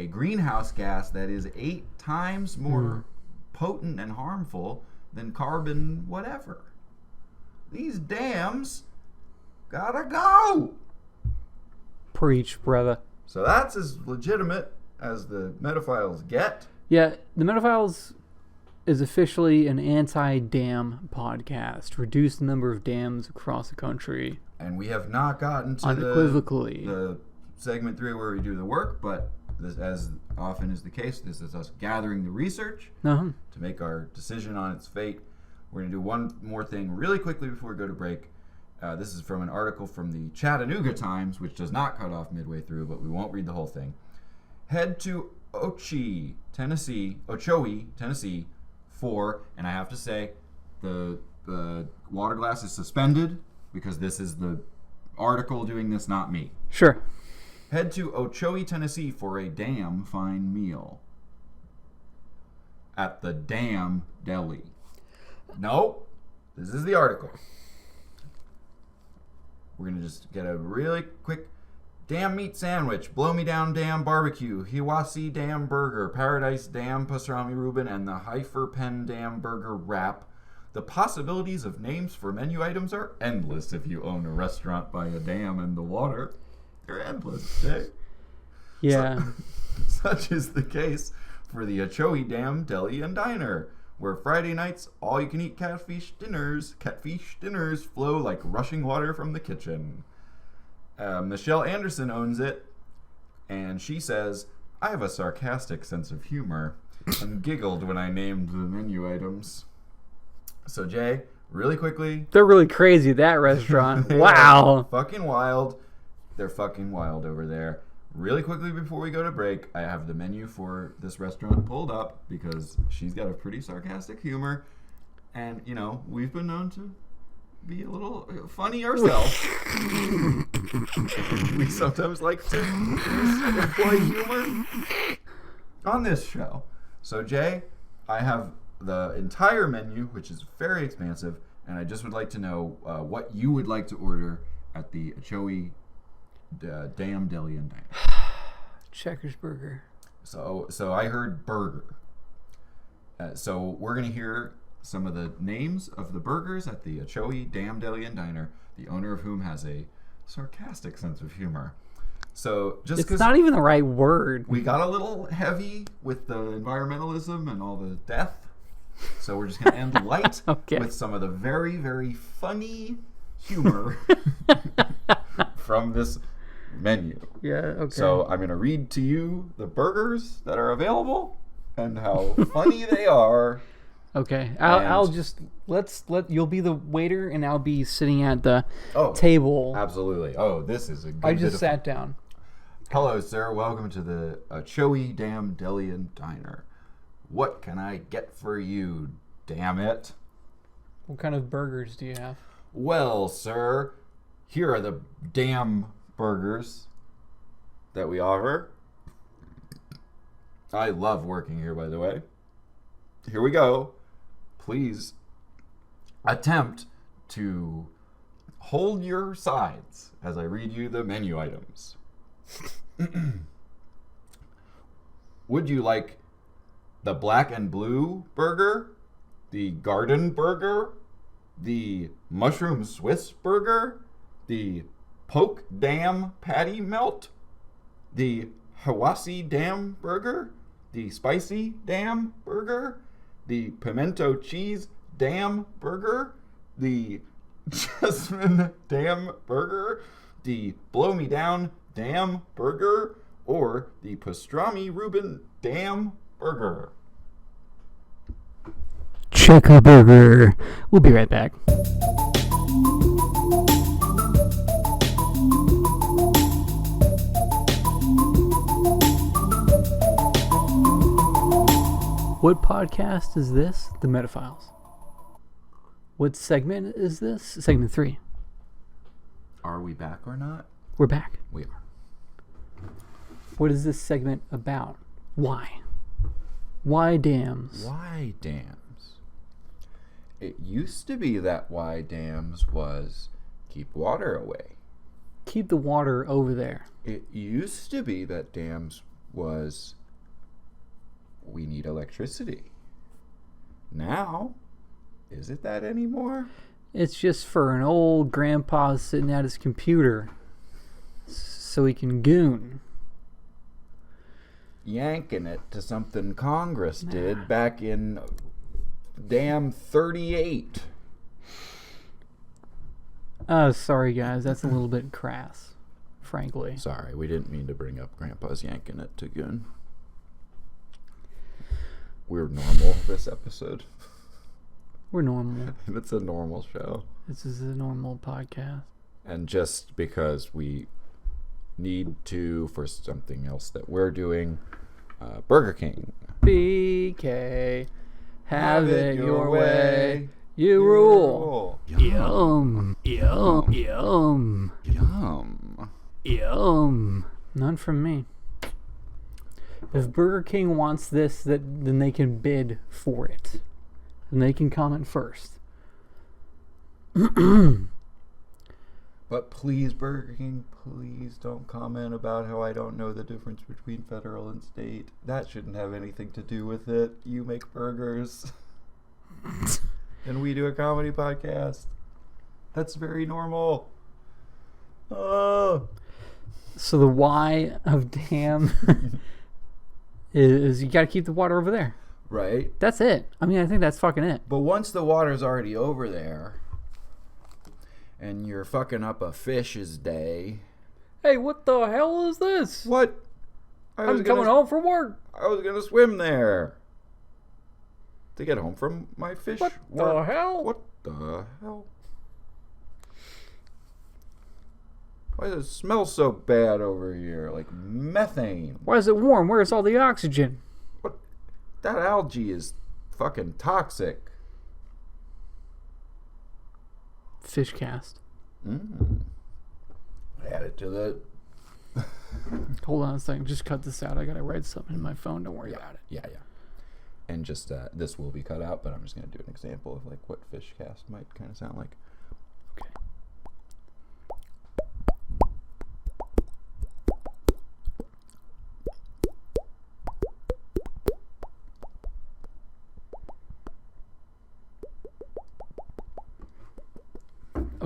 greenhouse gas that is 8 times more potent and harmful than carbon whatever. These dams gotta go. Preach, brother. So that's as legitimate as the Metaphiles get. Yeah, the Metaphiles is officially an anti-dam podcast. Reduce the number of dams across the country. And we have not gotten to unequivocally the segment 3 where we do the work, but this, as often is the case, this is us gathering the research to make our decision on its fate. We're going to do one more thing really quickly before we go to break. This is from an article from the Chattanooga Times, which does not cut off midway through, but we won't read the whole thing. Head to Ochoe, Tennessee, for, and I have to say, the water glass is suspended because this is the article doing this, not me. Sure. Head to Ochoe, Tennessee for a damn fine meal at the Damn Deli. No, this is the article. We're going to just get a really quick damn meat sandwich, blow me down damn barbecue, Hiwassee damn burger, paradise damn pastrami Reuben, and the Heifer Pen damn burger wrap. The possibilities of names for menu items are endless if you own a restaurant by a dam in the water. They're endless, Jay. Yeah. Such is the case for the Ochoe Dam Deli and Diner, where Friday nights all-you-can-eat catfish dinners flow like rushing water from the kitchen. Michelle Anderson owns it, and she says, I have a sarcastic sense of humor, and giggled when I named the menu items. So, Jay, really quickly... They're really crazy, that restaurant. Wow. Fucking wild. They're fucking wild over there. Really quickly before we go to break, I have the menu for this restaurant pulled up because she's got a pretty sarcastic humor. And, you know, we've been known to be a little funny ourselves. We sometimes like to employ humor on this show. So, Jay, I have the entire menu, which is very expansive, and I just would like to know what you would like to order at the Ochoe Damn Deli and Diner. Checkers burger. So I heard burger. So we're going to hear some of the names of the burgers at the Ochoe Damn Deli and Diner, the owner of whom has a sarcastic sense of humor. So just it's not even the right word. We got a little heavy with the environmentalism and all the death. So we're just going to end light with some of the very, very funny humor from this menu. Yeah, okay. So I'm going to read to you the burgers that are available and how funny they are. Okay. I'll just you'll be the waiter and I'll be sitting at the table. Absolutely. Oh, this is a good I just sat down. Hello, sir. Welcome to the Ochoe Damn Deli and Diner. What can I get for you, damn it? What kind of burgers do you have? Well, sir, here are the damn burgers that we offer. I love working here, by the way. Here we go. Please attempt to hold your sides as I read you the menu items. Would you like the black and blue burger? the garden burger, the mushroom Swiss burger, the poke dam patty melt, the Hawassi dam burger, the spicy dam burger, the pimento cheese dam burger, the jasmine dam burger, the blow me down dam burger, or the pastrami Reuben dam burger. Check a burger. We'll be right back. What podcast is this? The Metaphiles. What segment is this? Segment 3. Are we back or not? We're back. We are. What is this segment about? Why? Why dams? Why dams? It used to be that why dams was keep water away. Keep the water over there. It used to be that dams was we need electricity. Now, is it that anymore? It's just for an old grandpa sitting at his computer so he can goon. Yanking it to something Congress did back in damn 38. Oh, sorry guys, that's a little bit crass, frankly. Sorry, we didn't mean to bring up Grandpa's yanking it to goon. We're normal this episode. We're normal. It's a normal show. This is a normal podcast. And just because we need to for something else that we're doing, Burger King. BK, have it your way. You rule. Yum. Yum. Yum. Yum. Yum. None from me. If Burger King wants this, then they can bid for it. And they can comment first. But please, Burger King, please don't comment about how I don't know the difference between federal and state. That shouldn't have anything to do with it. You make burgers. And we do a comedy podcast. That's very normal. Oh. So the why of damn is you got to keep the water over there. Right. That's it. I mean, I think that's fucking it. But once the water's already over there, and you're fucking up a fish's day. Hey, what the hell is this? What? I'm coming home from work. I was gonna swim there to get home from my fish What work. the hell? What the hell? Why does it smell so bad over here? Like methane. Why is it warm? Where's all the oxygen? What? That algae is fucking toxic. Fish cast. Add it to the... Hold on a second. Just cut this out. I gotta write something in my phone. Don't worry about it. Yeah. And just, this will be cut out, but I'm just going to do an example of, like, what fish cast might kind of sound like. Okay.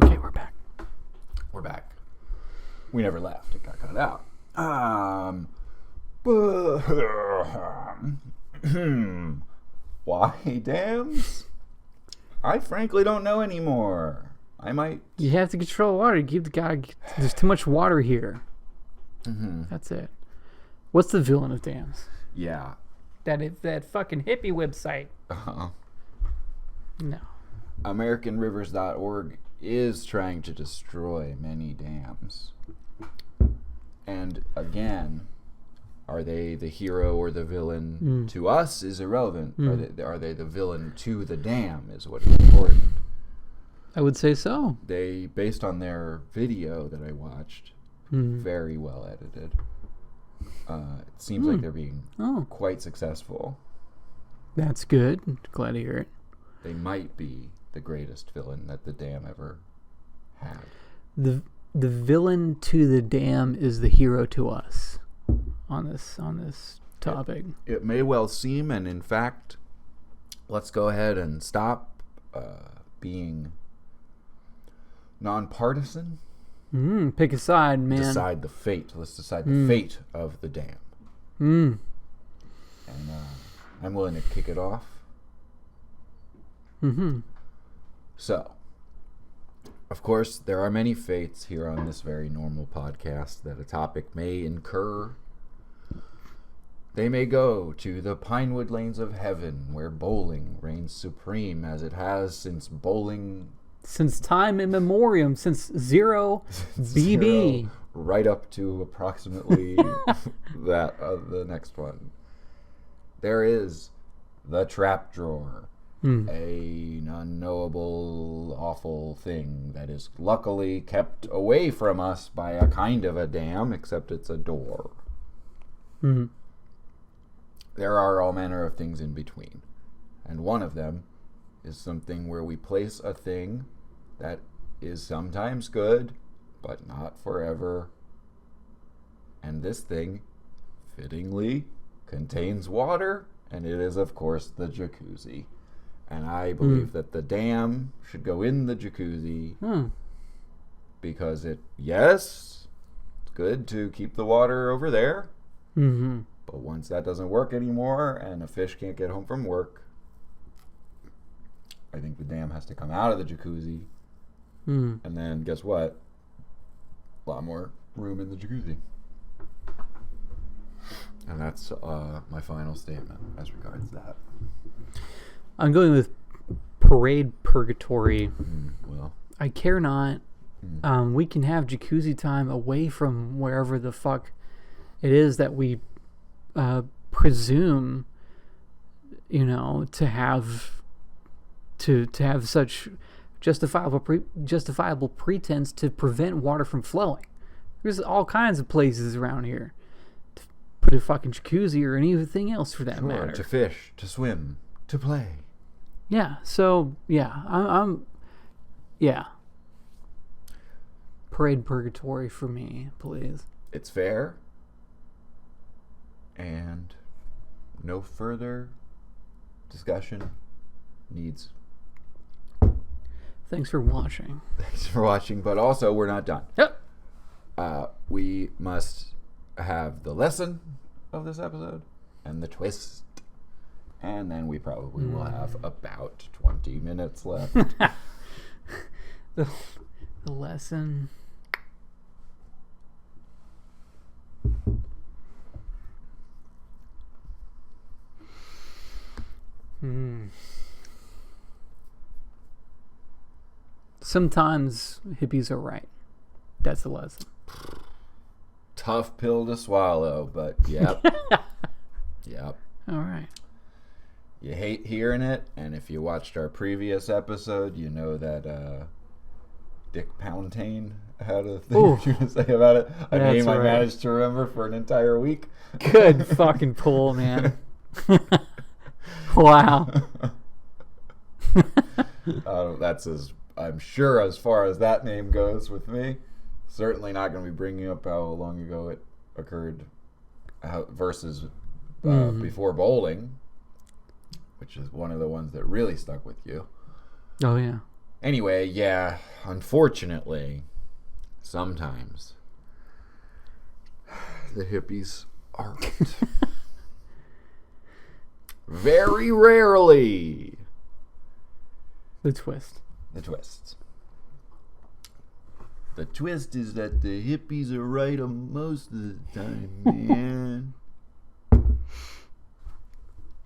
Okay, we're back. We're back. We never left. It got cut out. Why dams? I frankly don't know anymore. I might... You have to control water. Keep the guy... There's too much water here. Mm-hmm. That's it. What's the villain of dams? Yeah. That fucking hippie website. Uh-huh. No. AmericanRivers.org is trying to destroy many dams. And again, are they the hero or the villain? To us is irrelevant. Are they the villain to the dam is what is important. I would say so. They, based on their video that I watched, very well edited. It seems like they're being quite successful. That's good. Glad to hear it. They might be the greatest villain that the dam ever had. The villain to the dam is the hero to us on this topic. It may well seem, and in fact, let's go ahead and stop being nonpartisan. Pick a side, man. Decide the fate. Let's decide the fate of the dam. And I'm willing to kick it off. So, of course, there are many fates here on this very normal podcast that a topic may incur. They may go to the Pinewood Lanes of Heaven, where bowling reigns supreme, as it has since time immemorial, since zero BB. Right up to approximately the next one. There is the trap drawer. An unknowable, awful thing that is luckily kept away from us by a kind of a dam, except it's a door. There are all manner of things in between. And one of them is something where we place a thing that is sometimes good, but not forever. And this thing, fittingly, contains water, and it is, of course, the jacuzzi. And I believe that the dam should go in the jacuzzi because it's good to keep the water over there. But once that doesn't work anymore and a fish can't get home from work, I think the dam has to come out of the jacuzzi. And then guess what? A lot more room in the jacuzzi. And that's my final statement as regards that. I'm going with parade purgatory. Well, I care not. We can have jacuzzi time away from wherever the fuck it is that we presume, to have such justifiable pretense to prevent water from flowing. There's all kinds of places around here to put a fucking jacuzzi or anything else for that matter. To fish, to swim, to play. Yeah, so, yeah, I'm parade purgatory for me, please. It's fair. And no further discussion needs. Thanks for watching. Thanks for watching, but also we're not done. Yep. We must have the lesson of this episode and the twist. And then we probably will have about 20 minutes left. The lesson. Sometimes hippies are right. That's the lesson. Tough pill to swallow, but yep. Yep. All right. You hate hearing it, and if you watched our previous episode, you know that Dick Pountain had a thing to say about it. A name I managed to remember for an entire week. Good fucking pull, man. Wow. That's I'm sure as far as that name goes with me. Certainly not going to be bringing up how long ago it occurred versus before bowling, which is one of the ones that really stuck with you. Oh, yeah. Anyway, yeah, unfortunately, sometimes the hippies are right. Very rarely. The twist. The twist. The twist is that the hippies are right most of the time, man.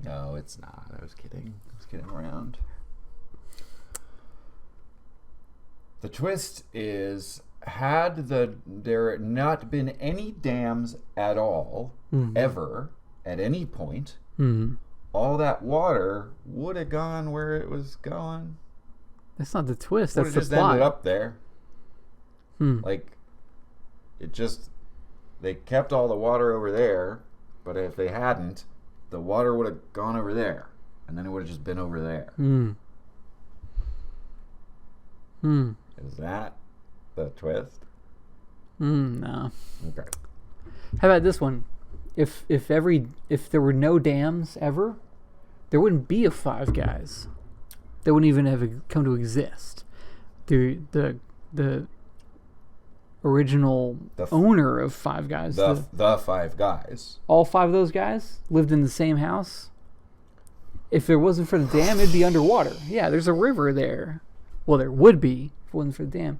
No, it's not. I was kidding. I was kidding around. The twist is, had there not been any dams at all, ever, at any point, all that water would have gone where it was going. That's not the twist. That's the just plot. Ended up there. Like, they kept all the water over there, but if they hadn't, the water would have gone over there, and then it would have just been over there. Is that the twist? No. Okay. How about this one? If there were no dams ever, there wouldn't be a Five Guys. They wouldn't even have come to exist. The original owner of Five Guys. The Five Guys. All 5 of those guys lived in the same house. If it wasn't for the dam, it'd be underwater. Yeah, there's a river there. Well, there would be if it wasn't for the dam.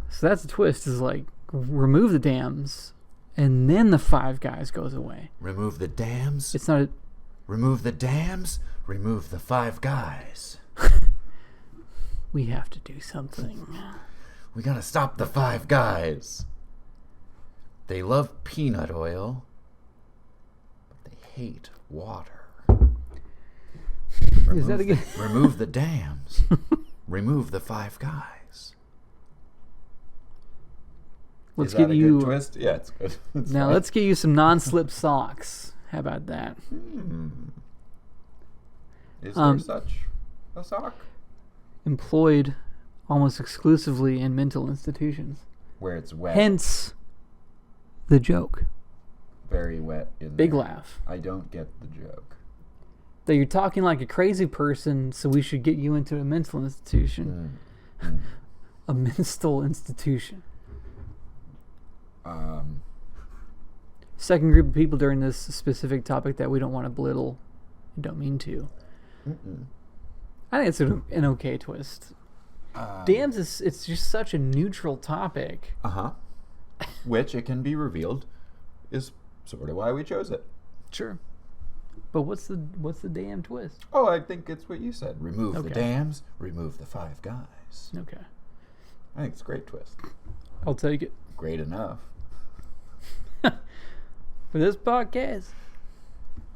So that's the twist, is like, remove the dams, and then the Five Guys goes away. Remove the dams? It's not Remove the dams, remove the Five Guys. We have to do something. We gotta stop the Five Guys. They love peanut oil, but they hate water. Is that again? Remove the dams. Remove the Five Guys. Let's Is that get a you good twist? Yeah, it's good. It's now. fine. Let's get you some non-slip socks. How about that? Is there such a sock? Employed almost exclusively in mental institutions. Where it's wet. Hence the joke. Very wet in Big there. laugh. I don't get the joke. That you're talking like a crazy person, so we should get you into a mental institution. A mental institution. Second group of people during this specific topic that we don't want to belittle. We don't mean to. I think it's an okay twist. Dams it's just such a neutral topic. Which, it can be revealed, is sort of why we chose it. Sure. But what's the damn twist? Oh, I think it's what you said. Remove the Okay. dams, remove the Five Guys. Okay. I think it's a great twist. I'll take it. Great enough. For this podcast.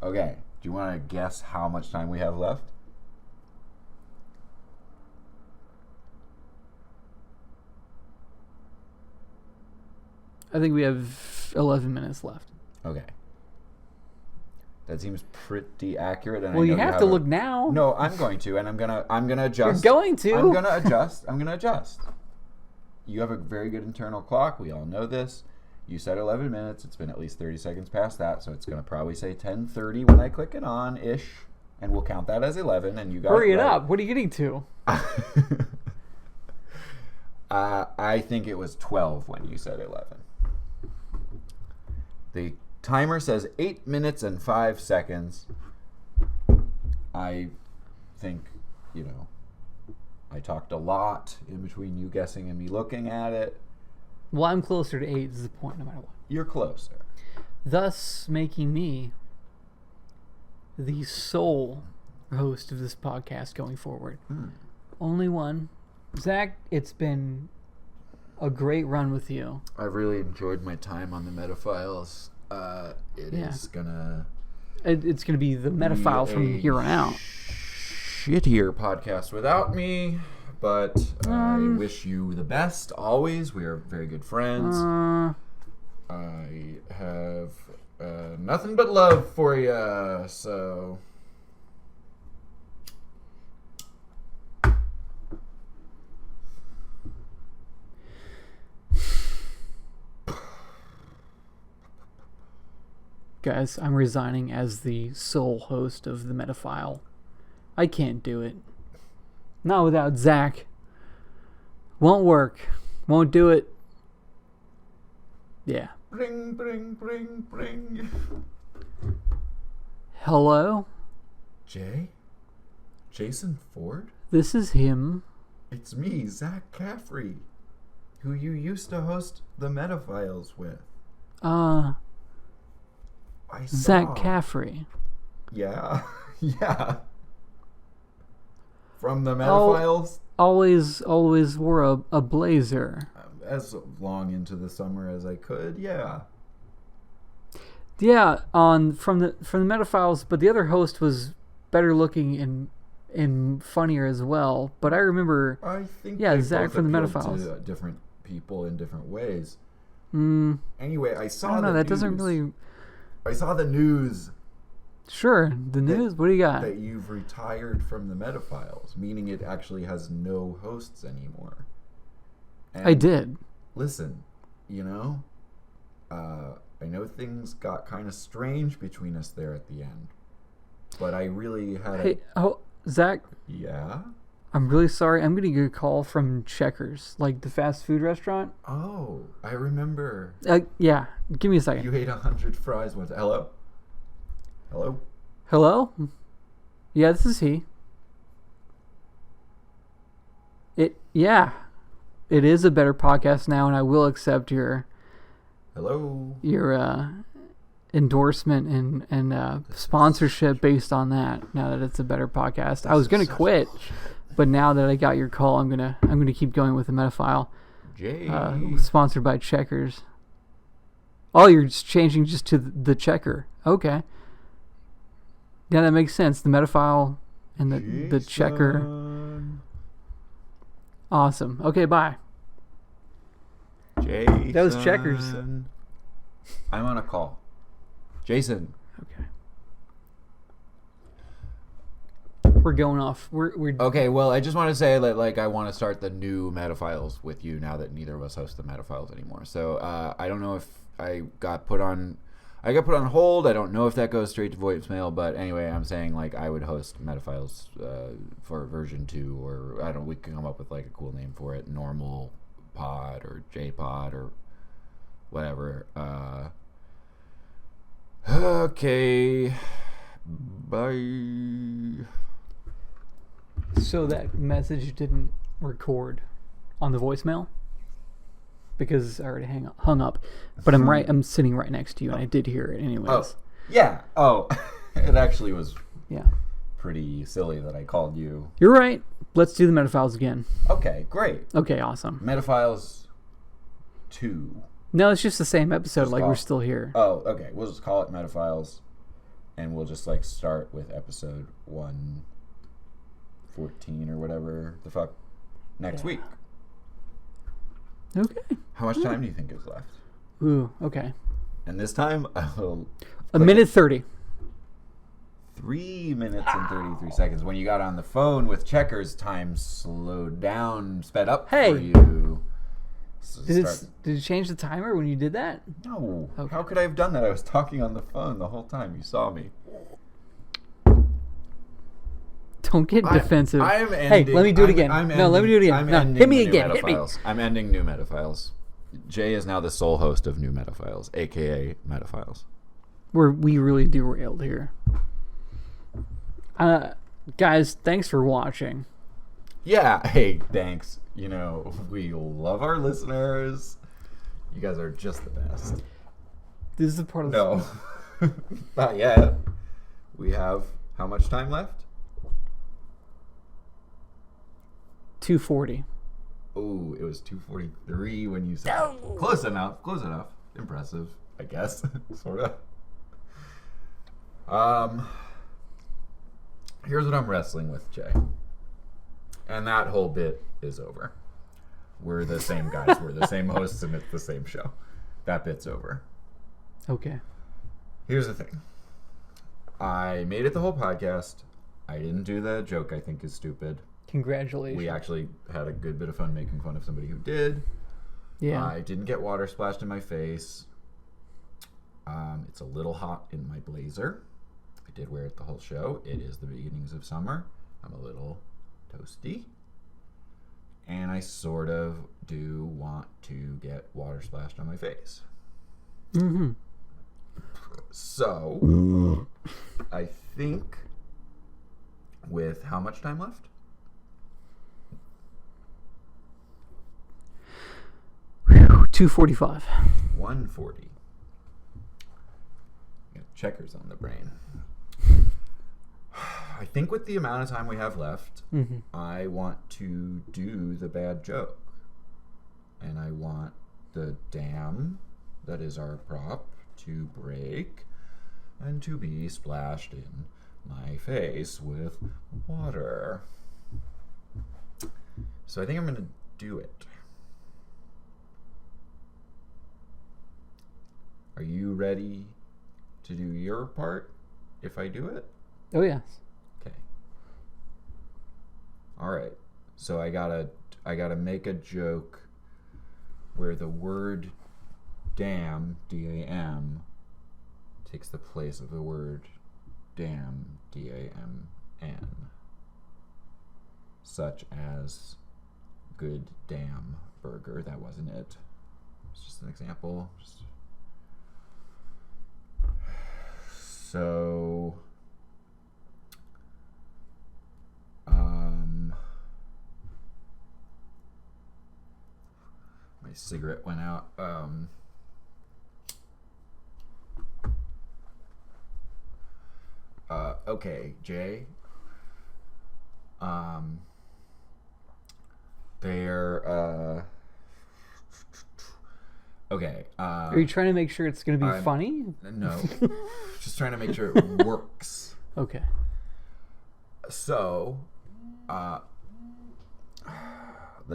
Okay. Do you want to guess how much time we have left? I think we have 11 minutes left. Okay. That seems pretty accurate. And Well, I know you have to look now. No, I'm going to, and I'm gonna adjust. You're going to. I'm gonna adjust. You have a very good internal clock. We all know this. You said 11 minutes. It's been at least 30 seconds past that, so it's gonna probably say 10:30 when I click it on ish, and we'll count that as 11. And you got Hurry it it right. up. What are you getting to? I think it was 12 when you said 11. The timer says 8 minutes and 5 seconds. I think, I talked a lot in between you guessing and me looking at it. Well, I'm closer to 8 is the point, no matter what. You're closer. Thus making me the sole host of this podcast going forward. Only one. Zach, it's been a great run with you. I've really enjoyed my time on the Metaphiles. It's gonna be the Metaphile from here on out. Shittier podcast without me, but I wish you the best always. We are very good friends. I have nothing but love for you, so... Guys, I'm resigning as the sole host of the Metaphile. I can't do it. Not without Zach. Won't work. Won't do it. Yeah. Bring, bring, bring, bring. Hello? Jay? Jason Ford? This is him. It's me, Zach Caffrey, who you used to host the Metaphiles with. I saw. Zach Caffrey. Yeah. Yeah. From the Metaphiles? Always wore a blazer. As long into the summer as I could, yeah. Yeah, from the Metaphiles, but the other host was better looking and funnier as well. But I remember, I think Zach from the Metaphiles. To different people in different ways. Anyway, I saw. I don't know. The That news. doesn't really. I saw the news. Sure, the news. What do you got? That you've retired from the Metaphiles, meaning it actually has no hosts anymore. And I did. Listen, I know things got kind of strange between us there at the end. But I really had Hey, Zach, Yeah? I'm really sorry. I'm going to get a call from Checkers, like the fast food restaurant. Oh, I remember. Yeah, give me a second. You ate 100 fries once. Hello? Hello? Hello? Yeah, this is he. Yeah. It is a better podcast now, and I will accept your Hello? endorsement and sponsorship based on that. Now that it's a better podcast, I was gonna quit, but now that I got your call, I'm gonna keep going with the Metaphile. Sponsored by Checkers. Oh, you're just changing just to the Checker. Okay. Yeah, that makes sense. The Metaphile and the Checker. Awesome. Okay, bye. Jason. That was Checkers. I'm on a call. Jason. Okay. We're going off. We're Okay, well, I just want to say that, like, I want to start the new Metaphiles with you now that neither of us host the Metaphiles anymore. So I don't know if I got put on hold. I don't know if that goes straight to voicemail, but anyway, I'm saying, like, I would host Metaphiles for version 2, or I don't know, we can come up with, like, a cool name for it, normal pod or J-pod or whatever. Okay. Bye. So that message didn't record on the voicemail because I already hung up. But I'm sitting right next to you, and I did hear it anyways. Oh, yeah. Oh, it actually was yeah, pretty silly that I called you. You're right. Let's do the Metaphiles again. Okay, great. Okay, awesome. Metaphiles 2. No, it's just the same episode. Just like call we're it. Still here. Oh, okay. We'll just call it Metaphiles, and we'll just, like, start with episode 114 or whatever the fuck next week. Okay. How much time do you think is left? Ooh, okay. And this time, I will... A minute 30. 3 minutes and 33 seconds. When you got on the phone with Checkers, time slowed down, sped up for you. So did it change the timer when you did that? No. Okay. How could I have done that? I was talking on the phone the whole time. You saw me. Don't get defensive. I am ending. Hey, let me do it again. Let me do it again. No, hit me again. Hit me. I'm ending New Metaphiles. Jay is now the sole host of New Metaphiles, a.k.a. Metaphiles. We really derailed here. Guys, thanks for watching. Yeah, hey, thanks. You know, we love our listeners. You guys are just the best. This is the part of the No. Not yet. We have how much time left? 2:40. Oh, it was 2:43 when you said it. Close enough. Impressive, I guess. Sort of. Here's what I'm wrestling with, Jay. And that whole bit is over. We're the same guys. We're the same hosts, and it's the same show. That bit's over. Okay. Here's the thing. I made it the whole podcast. I didn't do the joke I think is stupid. Congratulations. We actually had a good bit of fun making fun of somebody who did. Yeah. I didn't get water splashed in my face. It's a little hot in my blazer. I did wear it the whole show. It is the beginnings of summer. I'm a little toasty. And I sort of do want to get water splashed on my face. Mm-hmm. So, I think with how much time left? 2:45. 1:40. Checkers on the brain. I think with the amount of time we have left, I want to do the bad joke. And I want the dam that is our prop to break and to be splashed in my face with water. So I think I'm going to do it. Are you ready to do your part if I do it? Oh, yes. Okay. All right. So I gotta make a joke where the word dam, D-A-M, takes the place of the word damn, D-A-M-N, such as good damn burger. That wasn't it. It's just an example. So, my cigarette went out. Okay, Jay. They're okay. Are you trying to make sure it's going to be funny? No, just trying to make sure it works. Okay. So, the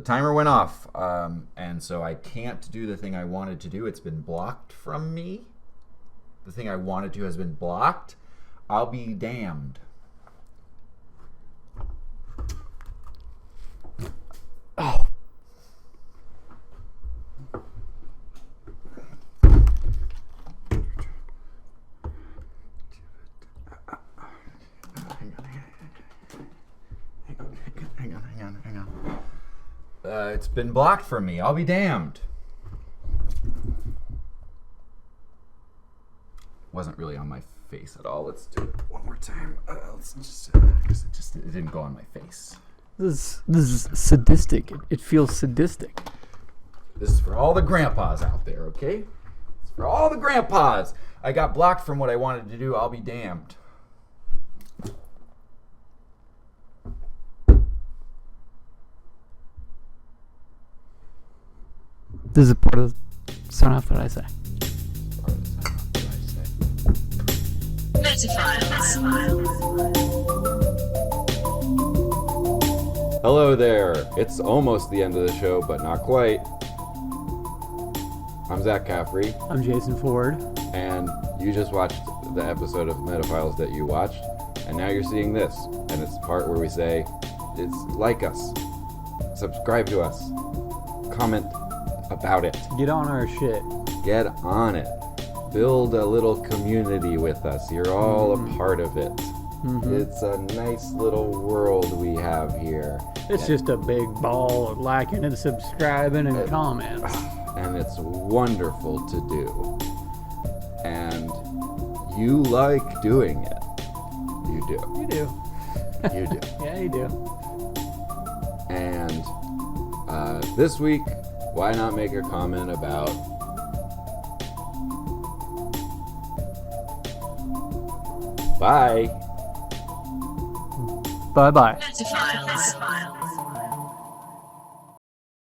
timer went off, and so I can't do the thing I wanted to do. It's been blocked from me. The thing I wanted to has been blocked. I'll be damned. Oh. Hang on. It's been blocked from me. I'll be damned. Wasn't really on my face at all. Let's do it one more time. Let's just, 'cause it didn't go on my face. This is sadistic. It feels sadistic. This is for all the grandpas out there, okay? It's for all the grandpas. I got blocked from what I wanted to do. I'll be damned. This is a part of the sound off that I say. Hello there. It's almost the end of the show, but not quite. I'm Zach Caffrey. I'm Jason Ford. And you just watched the episode of Metaphiles that you watched, and now you're seeing this. And it's the part where we say, it's like us, subscribe to us, comment about it. Get on our shit. Get on it. Build a little community with us. You're all a part of it. Mm-hmm. It's a nice little world we have here. It's just a big ball of liking and subscribing and comments. And it's wonderful to do. And you like doing it. You do. You do. You do. Yeah, you do. And this week, why not make a comment about bye. Bye-bye. Metaphiles.